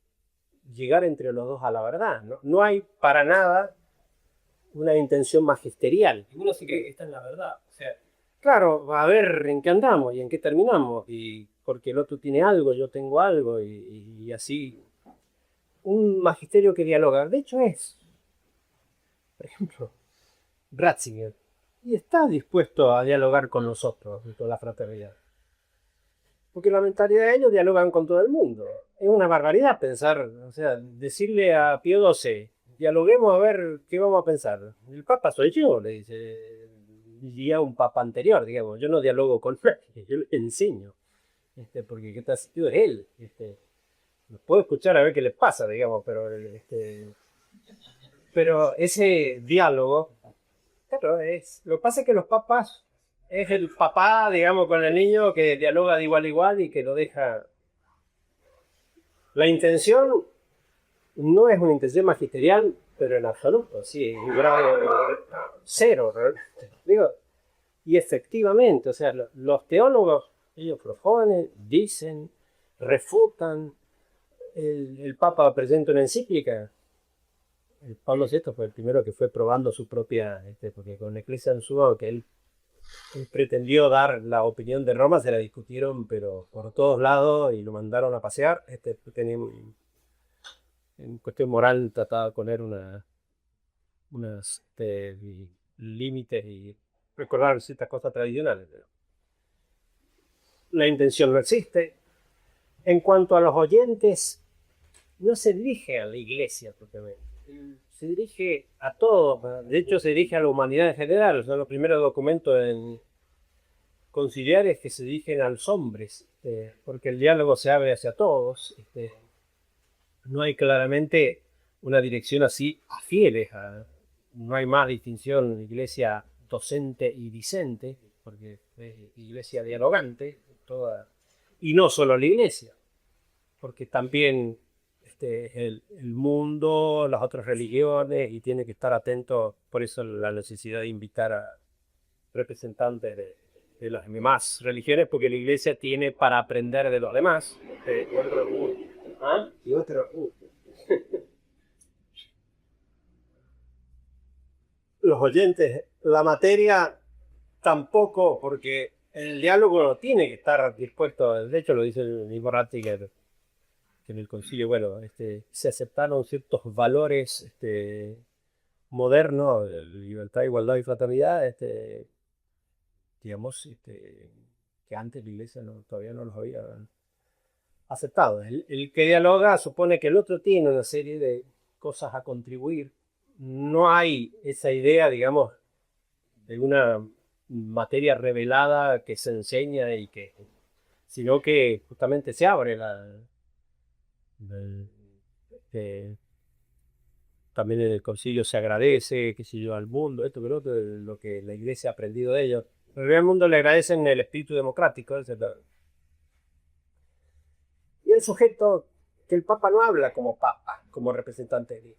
llegar entre los dos a la verdad. No hay para nada una intención magisterial. Uno sí que está en la verdad. O sea, claro, a ver en qué andamos y en qué terminamos, y porque el otro tiene algo, yo tengo algo, y así. Un magisterio que dialoga, de hecho es, por ejemplo, Ratzinger, y está dispuesto a dialogar con nosotros, con la fraternidad. Porque la mentalidad de ellos dialogan con todo el mundo. Es una barbaridad pensar, o sea, decirle a Pío XII, dialoguemos a ver qué vamos a pensar. El Papa soy yo, le dice, diría un Papa anterior, digamos. Yo no dialogo con nadie, yo le enseño. Porque qué tal sentido es él. Lo puedo escuchar a ver qué le pasa, digamos, pero ese diálogo, claro, lo que pasa es que los papas es el papá, digamos, con el niño que dialoga de igual a igual y que lo deja. La intención no es una intención magisterial, pero en absoluto, sí, en un grado 0, digo, y efectivamente, o sea, los teólogos, ellos proponen, dicen, refutan. El Papa presenta una encíclica. El Pablo VI fue el primero que fue probando su propia, porque con la Iglesia en Suba, que él pretendió dar la opinión de Roma, se la discutieron, pero por todos lados, y lo mandaron a pasear. Tenía, en cuestión moral, trataba de poner unos límites y recordar ciertas cosas tradicionales. Pero la intención no existe. En cuanto a los oyentes, no se dirige a la Iglesia propiamente, se dirige a todos, de hecho se dirige a la humanidad en general. Son los primeros documentos conciliares que se dirigen a los hombres, porque el diálogo se abre hacia todos. No hay claramente una dirección así a fieles, no hay más distinción iglesia docente y discente, porque es iglesia dialogante, y no solo la iglesia, porque también el mundo, las otras religiones, y tiene que estar atento. Por eso la necesidad de invitar a representantes de las demás religiones, porque la iglesia tiene para aprender de los demás. Y otro. Los oyentes, la materia tampoco, porque el diálogo tiene que estar dispuesto. De hecho, lo dice el mismo Ratzinger, que en el concilio, bueno, se aceptaron ciertos valores modernos, libertad, igualdad y fraternidad, digamos, que antes la iglesia todavía no los había aceptado. El que dialoga supone que el otro tiene una serie de cosas a contribuir. No hay esa idea, digamos, de una materia revelada que se enseña sino que justamente se abre también en el concilio se agradece, qué sé yo, al mundo, esto que lo otro, lo que la iglesia ha aprendido de ellos. Pero al mundo le agradecen el espíritu democrático, etc. Y el sujeto, que el Papa no habla como Papa, como representante de Dios.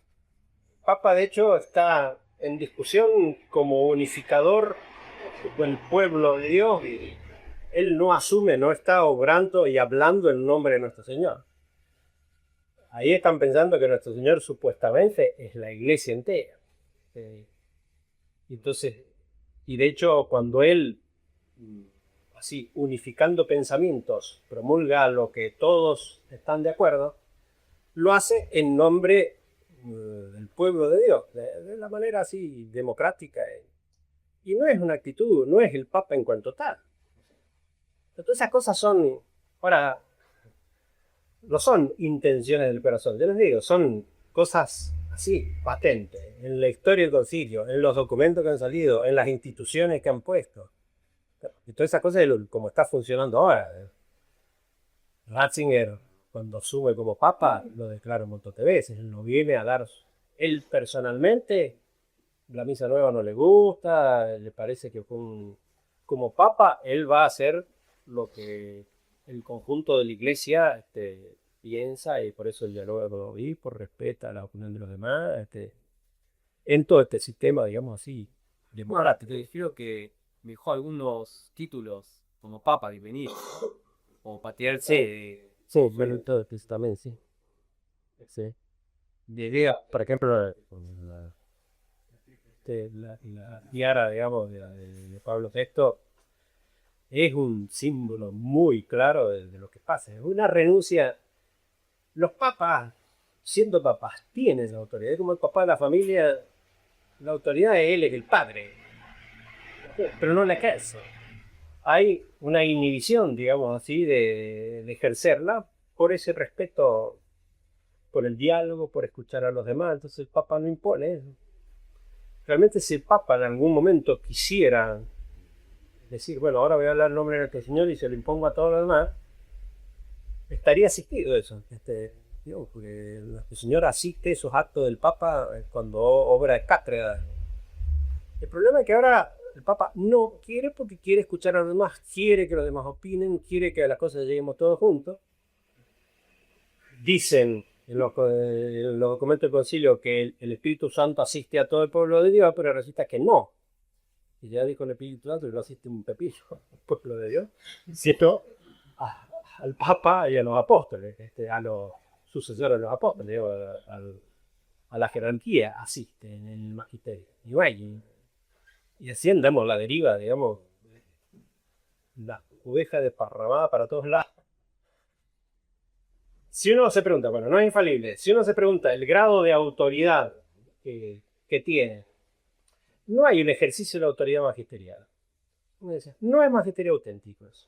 El Papa, de hecho, está en discusión como unificador del pueblo de Dios, y él no asume, no está obrando y hablando en nombre de nuestro Señor. Ahí están pensando que nuestro Señor supuestamente es la iglesia entera. Entonces, y de hecho, cuando él, así, unificando pensamientos, promulga lo que todos están de acuerdo, lo hace en nombre del pueblo de Dios, de la manera así democrática. Y no es una actitud, no es el Papa en cuanto tal. Todas esas cosas son, ahora, no son intenciones del corazón, yo les digo, son cosas así, patentes, en la historia del concilio, en los documentos que han salido, en las instituciones que han puesto. Y todas esas cosas, como está funcionando ahora. Ratzinger, cuando asume como papa, lo declara un montón de veces. Él no viene a dar, él personalmente, la misa nueva no le gusta, le parece que como papa, él va a hacer lo que el conjunto de la iglesia piensa, y por eso el diálogo con el obispo respeta la opinión de los demás, en todo este sistema, digamos así, democrático. Te creo que me dejó algunos títulos como Papa de venir, o patriarca. Sí, pero en todo el testamento, sí. Sí. Diría, por ejemplo, la tiara, digamos, de Pablo VI es un símbolo muy claro de lo que pasa. Es una renuncia. Los papas, siendo papas, tienen esa autoridad. Es como el papá de la familia, la autoridad de él es el padre, pero no la ejerce. Hay una inhibición, digamos así, de ejercerla por ese respeto, por el diálogo, por escuchar a los demás. Entonces el Papa no impone eso. Realmente si el Papa en algún momento quisiera decir, bueno, ahora voy a hablar en nombre de nuestro Señor y se lo impongo a todos los demás, estaría asistido eso. Digo, porque nuestro Señor asiste esos actos del Papa cuando obra de cátedra. El problema es que ahora el Papa no quiere, porque quiere escuchar a los demás, quiere que los demás opinen, quiere que a las cosas lleguemos todos juntos. Dicen en los documentos del concilio que el Espíritu Santo asiste a todo el pueblo de Dios, pero resulta que no. Y ya dijo el Espíritu Santo que no asiste un pepillo al pueblo de Dios, sino al Papa y a los apóstoles, a los sucesores de los apóstoles, digo, a la jerarquía asiste en el magisterio. Y bueno, y así andamos la deriva, digamos, la oveja desparramada para todos lados. Si uno se pregunta, bueno, no es infalible, si uno se pregunta el grado de autoridad que tiene, no hay un ejercicio de la autoridad magisterial. No es magisterio auténtico eso.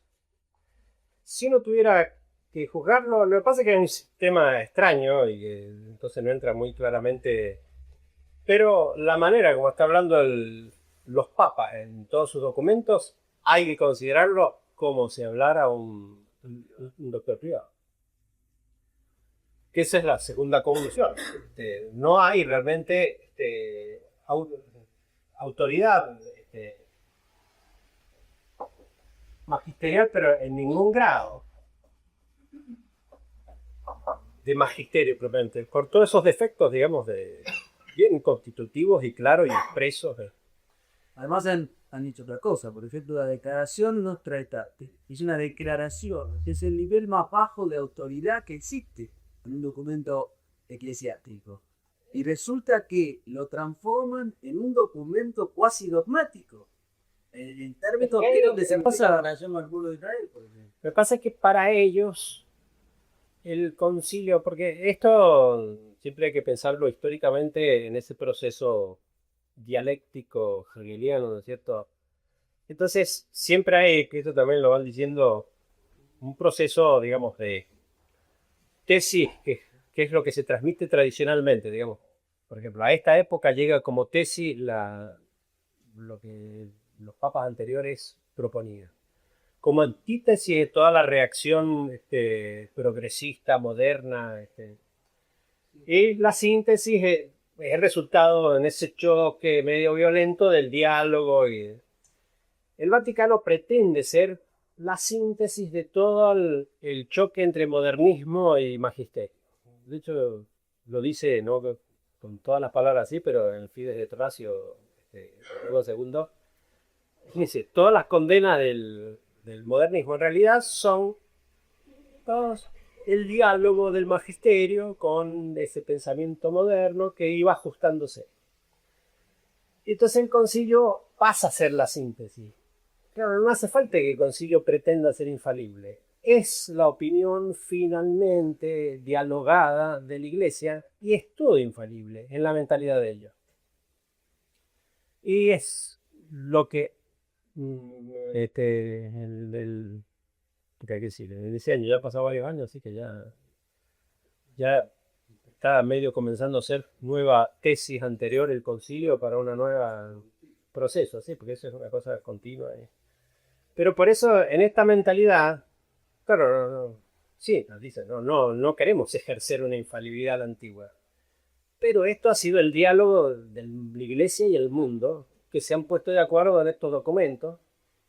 Si uno tuviera que juzgarlo, lo que pasa es que es un sistema extraño y que entonces no entra muy claramente, pero la manera como está hablando los papas en todos sus documentos, hay que considerarlo como si hablara un doctor privado. Que esa es la segunda conclusión. No hay realmente autoridad magisterial, pero en ningún grado de magisterio propiamente, por todos esos defectos, digamos, bien constitutivos y claros y expresos. Además han dicho otra cosa, por ejemplo, la declaración Nostra Aetate es una declaración, es el nivel más bajo de autoridad que existe en un documento eclesiástico. Y resulta que lo transforman en un documento cuasi dogmático. En términos que donde se pasa la relación al pueblo de Israel, por ejemplo. Lo que pasa es que para ellos el concilio, porque esto siempre hay que pensarlo históricamente en ese proceso dialéctico hegeliano, ¿no es cierto? Entonces siempre hay, que esto también lo van diciendo, un proceso, digamos, de tesis, que es lo que se transmite tradicionalmente, digamos. Por ejemplo, a esta época llega como tesis lo que los papas anteriores proponían. Como antítesis de toda la reacción progresista, moderna. Y la síntesis es el resultado en ese choque medio violento del diálogo. El Vaticano pretende ser la síntesis de todo el choque entre modernismo y magisterio. De hecho, lo dice, no con todas las palabras así, pero en el Fides et Ratio, segundo, dice, todas las condenas del modernismo en realidad son todos el diálogo del magisterio con ese pensamiento moderno que iba ajustándose. Y entonces el concilio pasa a ser la síntesis. Claro, no hace falta que el concilio pretenda ser infalible. Es la opinión finalmente dialogada de la Iglesia y es todo infalible en la mentalidad de ellos. Y es lo que porque hay que decir, en ese año ya han pasado varios años, así que ya está medio comenzando a ser nueva tesis anterior el concilio para una nueva proceso, ¿sí? Porque eso es una cosa continua. Pero por eso, en esta mentalidad, claro, sí, nos dicen, no queremos ejercer una infalibilidad antigua. Pero esto ha sido el diálogo de la Iglesia y el mundo, que se han puesto de acuerdo en estos documentos,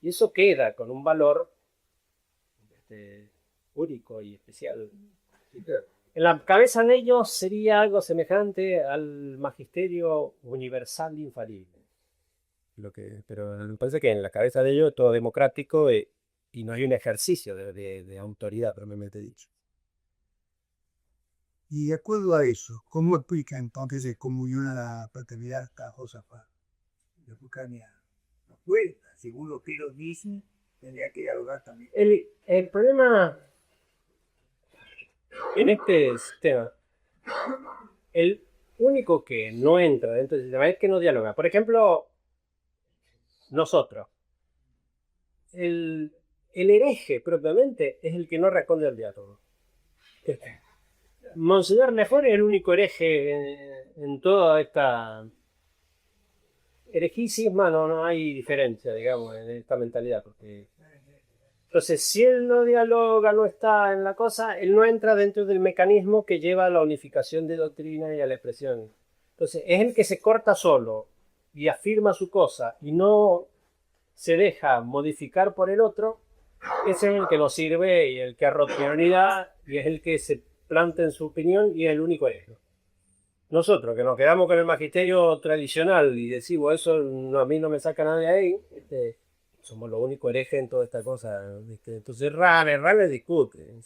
y eso queda con un valor único y especial. En la cabeza de ellos sería algo semejante al magisterio universal infalible. Pero me parece que en la cabeza de ellos es todo democrático y no hay un ejercicio de autoridad, propiamente dicho. Y de acuerdo a eso, ¿cómo explica entonces el comunión a la fraternidad a Josafat? La Bucania no puede, según lo que ellos dicen, tendría que dialogar también. El problema en este sistema, el único que no entra dentro del sistema es que no dialoga. Por ejemplo, nosotros. El hereje propiamente es el que no responde al diálogo. Monseñor Lefort es el único hereje en toda esta herejicisma, no hay diferencia, digamos, en esta mentalidad. Entonces, si él no dialoga, no está en la cosa, él no entra dentro del mecanismo que lleva a la unificación de doctrina y a la expresión. Entonces, es el que se corta solo y afirma su cosa y no se deja modificar por el otro. Ese es el que nos sirve y el que ha roto la unidad y es el que se planta en su opinión y es el único hereje. Nosotros, que nos quedamos con el magisterio tradicional y decimos eso, a mí no me saca nadie ahí, somos los únicos herejes en toda esta cosa. Entonces, raro discute.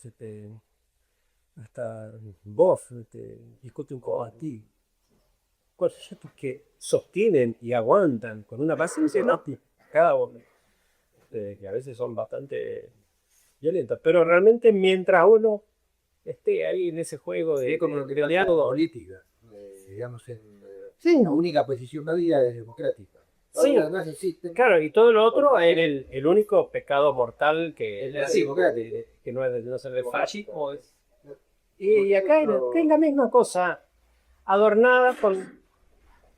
Hasta vos discute un poco a ti. Cosas que sostienen y aguantan con una paciencia cada uno, que a veces son bastante violentas. Pero realmente, mientras uno esté ahí en ese juego de como lo que diálogo política, digamos, sí, la única posición válida es democrática. Sí, Además existen. claro, y todo lo otro es el único pecado mortal que no ser de fascismo. Y acá es la misma cosa, adornada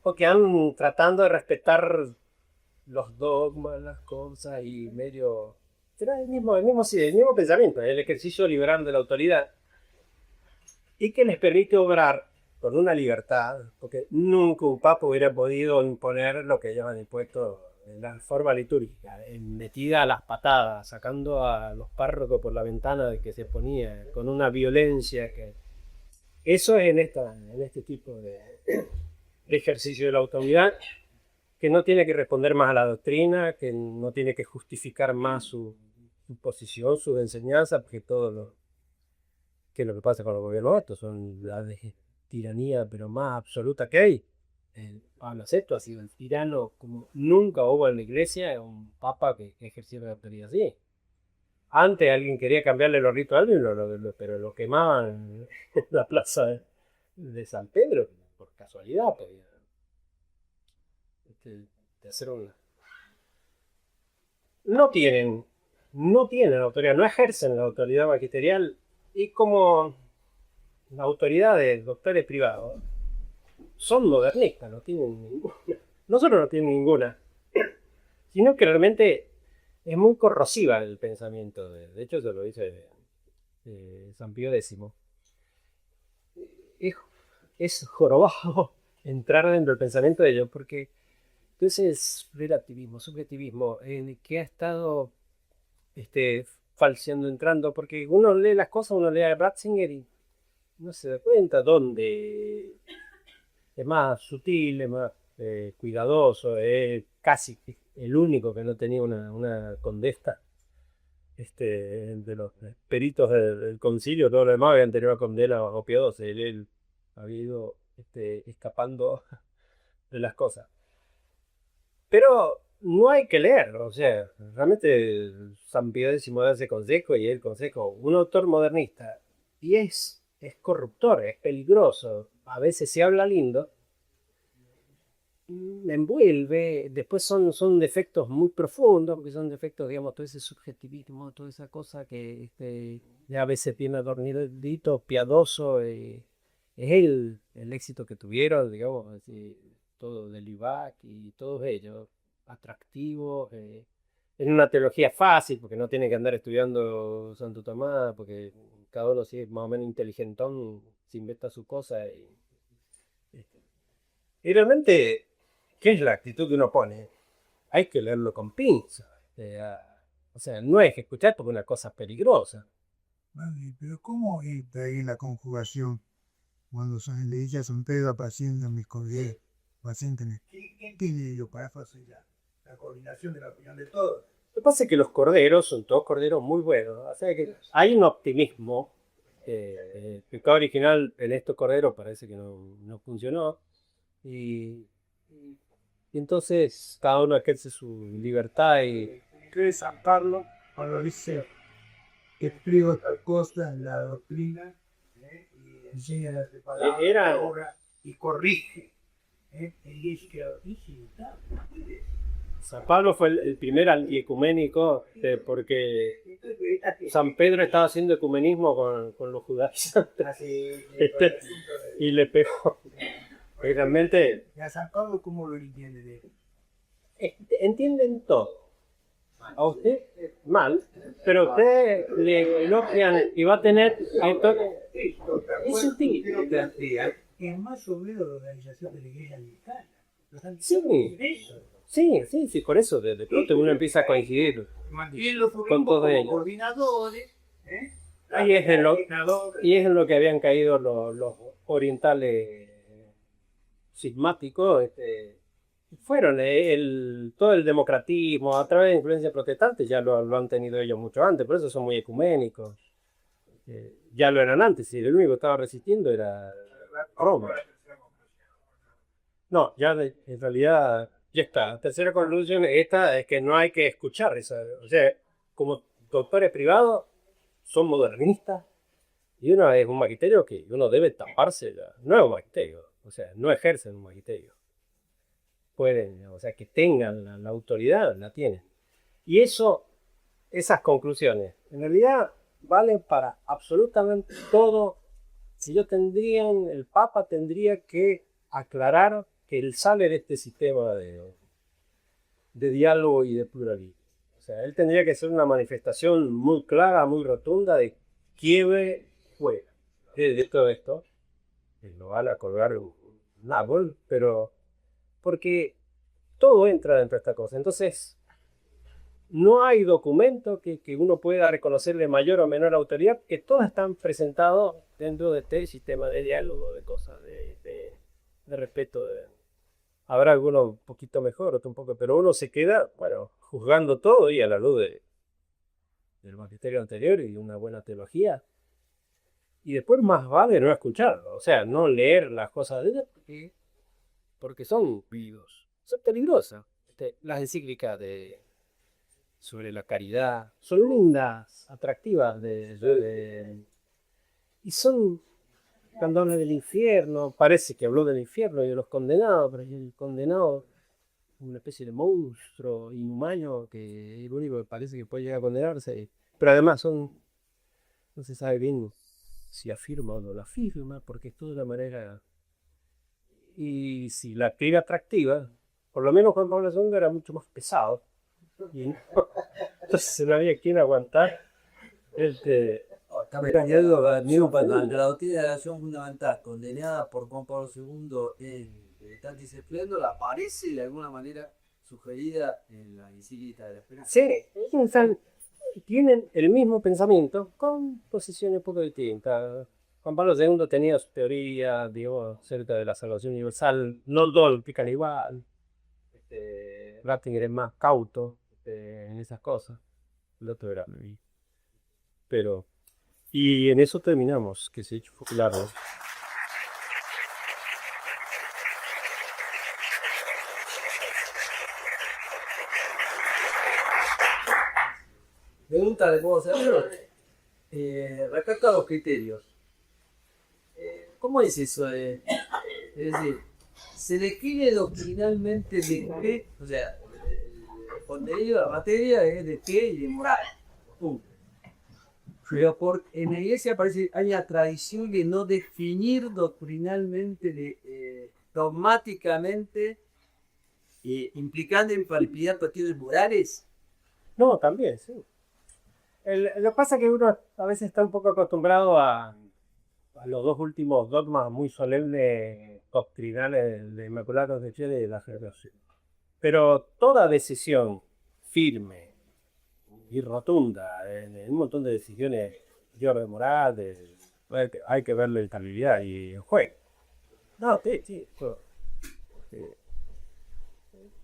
porque han tratando de respetar los dogmas, las cosas y medio. Será el mismo pensamiento, el ejercicio liberal de la autoridad y que les permite obrar con una libertad, porque nunca un papa hubiera podido imponer lo que ellos han impuesto en la forma litúrgica, metida a las patadas, sacando a los párrocos por la ventana de que se ponía, con una violencia que. Eso es en este tipo de ejercicio de la autoridad, que no tiene que responder más a la doctrina, que no tiene que justificar más su posición, sus enseñanzas, porque lo que pasa con los gobiernos estos son la tiranía, pero más absoluta que hay. Pablo VI ha sido el tirano como nunca hubo en la iglesia, un papa que ejercía la autoridad así. Antes alguien quería cambiarle los ritos a alguien, pero lo quemaban en la plaza de San Pedro, por casualidad podía de hacer una. No tienen autoridad, no ejercen la autoridad magisterial y como las autoridades, doctores privados, son modernistas, no tienen ninguna. No solo no tienen ninguna, sino que realmente es muy corrosiva el pensamiento. De hecho, eso lo dice San Pío X. Es jorobado entrar dentro del pensamiento de ellos, porque entonces relativismo, subjetivismo, en que ha estado falseando, entrando, porque uno lee las cosas, uno lee a Ratzinger y no se da cuenta dónde es más sutil, es más cuidadoso, es casi el único que no tenía una condesta de los peritos del concilio. Todos los demás habían tenido una condena bajo Pío XII. Él había ido escapando de las cosas. Pero no hay que leerlo, o sea, realmente San Pío X da ese consejo y el consejo, un autor modernista, y es corruptor, es peligroso, a veces se habla lindo, me envuelve, después son defectos muy profundos, porque son defectos, digamos, todo ese subjetivismo, toda esa cosa que ya a veces tiene adornidito, piadoso, es el éxito que tuvieron, digamos, así, todo del IVAC y todos ellos, atractivos, en una teología fácil, porque no tiene que andar estudiando Santo Tomás, porque cada uno sí es más o menos inteligentón, se inventa su cosa y realmente, ¿qué es la actitud que uno pone? Hay que leerlo con pinzas. O sea, no es que escuchar porque es una cosa peligrosa. Vale, pero ¿cómo entra ahí la conjugación cuando le dice a San Pedro apacienta mis corderos? Apaciéntame. ¿Quién tiene ello para facilitar la coordinación de la opinión de todos? Lo que pasa es que los corderos son todos corderos muy buenos. O sea que hay un optimismo. El pecado original en estos corderos parece que no funcionó. Y entonces cada uno ejerce su libertad y ¿Cree San Pablo cuando dice que escribo tal cosa en la doctrina y enseña la separada Era- obra y corrige? Y dice que San Pablo fue el primer antiecuménico porque San Pedro estaba haciendo ecumenismo con los judaizantes y le pegó. Y realmente ¿Y a San Pablo cómo lo entiende de él? entienden todo. A usted mal, pero a usted le elogian y va a tener es sutil. Es más o menos la organización de la iglesia anglicana. Sí, por eso de pronto uno empieza a coincidir con todo ello. Coordinadores, Y es en lo que habían caído los orientales cismáticos, fueron todo el democratismo a través de influencia protestante, ya lo han tenido ellos mucho antes, por eso son muy ecuménicos. Ya lo eran antes, y el único que estaba resistiendo era Roma. No, ya en realidad ya está. Tercera conclusión, esta es que no hay que escuchar esa. O sea, como doctores privados son modernistas y uno es un magisterio que uno debe taparse. No es un magisterio, o sea, no ejercen un magisterio. Pueden, o sea, que tengan la autoridad, la tienen. Y esas conclusiones, en realidad valen para absolutamente todo. Si el Papa tendría que aclarar que él sale de este sistema de diálogo y de pluralismo. O sea, él tendría que ser una manifestación muy clara, muy rotunda de quiebre fuera de todo esto. Lo van a colgar un árbol, pero porque todo entra dentro de esta cosa. Entonces, no hay documento que uno pueda reconocerle mayor o menor autoridad, que todos están presentados dentro de este sistema de diálogo, de cosas, de respeto. Habrá alguno un poquito mejor, otro un poco, pero uno se queda, bueno, juzgando todo y a la luz del magisterio anterior y una buena teología. Y después más vale no escucharlo, o sea, no leer las cosas de ellos porque son vivos, son peligrosas. Las encíclicas sobre la caridad son lindas, atractivas, y son, cuando habla del infierno, parece que habló del infierno y de los condenados, pero el condenado es una especie de monstruo inhumano que es lo único que parece que puede llegar a condenarse. Pero además no se sabe bien si afirma o no la afirma, porque es toda una manera. Y si la escribe atractiva, por lo menos Juan Pablo II era mucho más pesado. Entonces no había quien aguantar. Cabe añadir, amigo, ante la doctrina de la acción fundamental condenada por Juan Pablo II en Veritatis Splendor aparece de alguna manera sugerida en la encíclica de la Esperanza. Sí, tienen el mismo pensamiento con posiciones un poco distintas. Juan Pablo II tenía su teoría, digo, acerca de la salvación universal. No todos pican igual. Ratzinger es más cauto en esas cosas. El otro era. Pero. Y en eso terminamos, que se ha hecho largo. Pregunta le puedo hacer. Respecto a los criterios. ¿Cómo es eso de, es decir, se define doctrinalmente de qué, o sea, el contenido, la materia es de qué y de moral? Punto. Pero en la iglesia parece hay una tradición de no definir doctrinalmente, dogmáticamente, implicando en palpidad cuestiones morales. No, también, sí. Lo que pasa es que uno a veces está un poco acostumbrado a los dos últimos dogmas muy solemnes doctrinales de Inmaculada Concepción y de la Generación. Pero toda decisión firme y rotunda en un montón de decisiones de orden moral, hay que verle la estabilidad y el juego. No, sí, juego.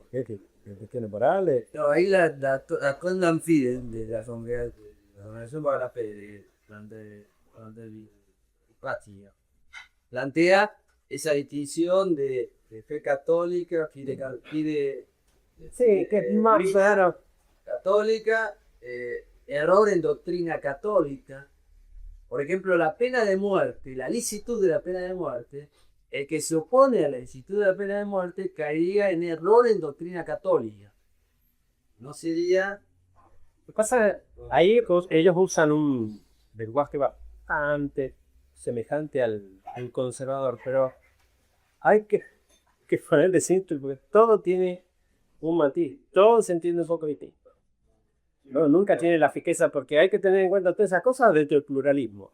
¿Qué cuestiones morales? No, ahí la Condam Fide de la Congregación para la Fe de Patria plantea esa distinción de fe católica, fide Sí, que es más claro. católica, error en doctrina católica. Por ejemplo, la pena de muerte, la licitud de la pena de muerte, el que se opone a la licitud de la pena de muerte caería en error en doctrina católica. No sería... Lo que pasa, ahí ellos usan un lenguaje bastante semejante al conservador, pero hay que ponerle cinto porque todo tiene un matiz, todo se entiende un poco distinto. No, nunca tiene la fijeza porque hay que tener en cuenta todas esas cosas dentro del pluralismo.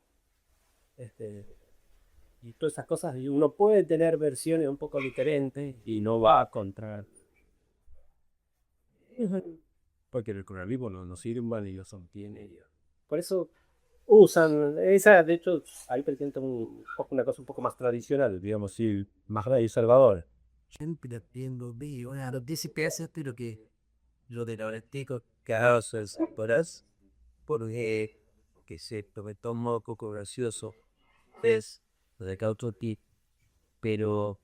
Y todas esas cosas, y uno puede tener versiones un poco diferentes y no va a contra. Porque el pluralismo no sirve y lo sostiene. Por eso usan, esa de hecho, ahí presenta una cosa un poco más tradicional, digamos, sí, más y Salvador. Siempre atiendo bien, una noticia que hace, pero que lo de los chicos casos por eso, porque que se me tomó un poco gracioso es lo de Cauchoti, pero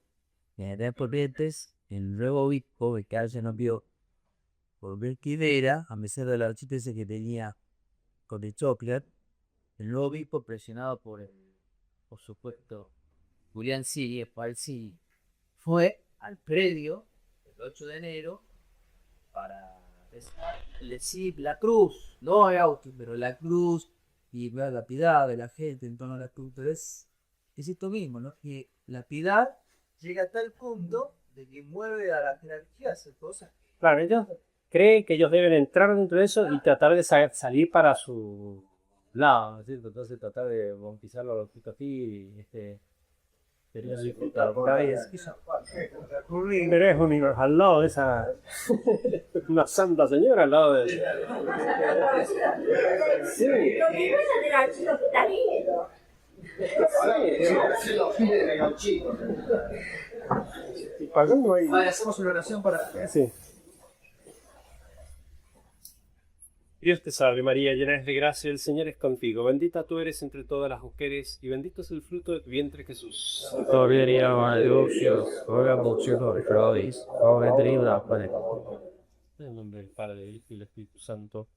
por antes el nuevo obispo que alguien nos vio por ver quién era, a pesar de la architectura que tenía con el chocolate, el nuevo obispo presionado por supuesto Julián Siri, fue al predio el 8 de enero para decir la cruz, no el auto, pero la cruz y ver la piedad de la gente en torno a la cruz. Entonces, es esto mismo, ¿no? Que la piedad llega a tal punto de que mueve a la jerarquía a hacer cosas. Claro, ellos creen que ellos deben entrar dentro de eso y tratar de salir para su lado, ¿no es cierto? Entonces tratar de bautizarlo a los chicos así sería disfrutar. Pero es al lado de esa una santa señora al lado de sí. Y pagando ahí. Hacemos una oración para... Sí. Dios te salve María, llena eres de gracia, el Señor es contigo. Bendita tú eres entre todas las mujeres y bendito es el fruto de tu vientre Jesús. Todavía Dios, ora mucho de Rodis, o vendría para En el nombre del Padre, del Hijo y del Espíritu Santo.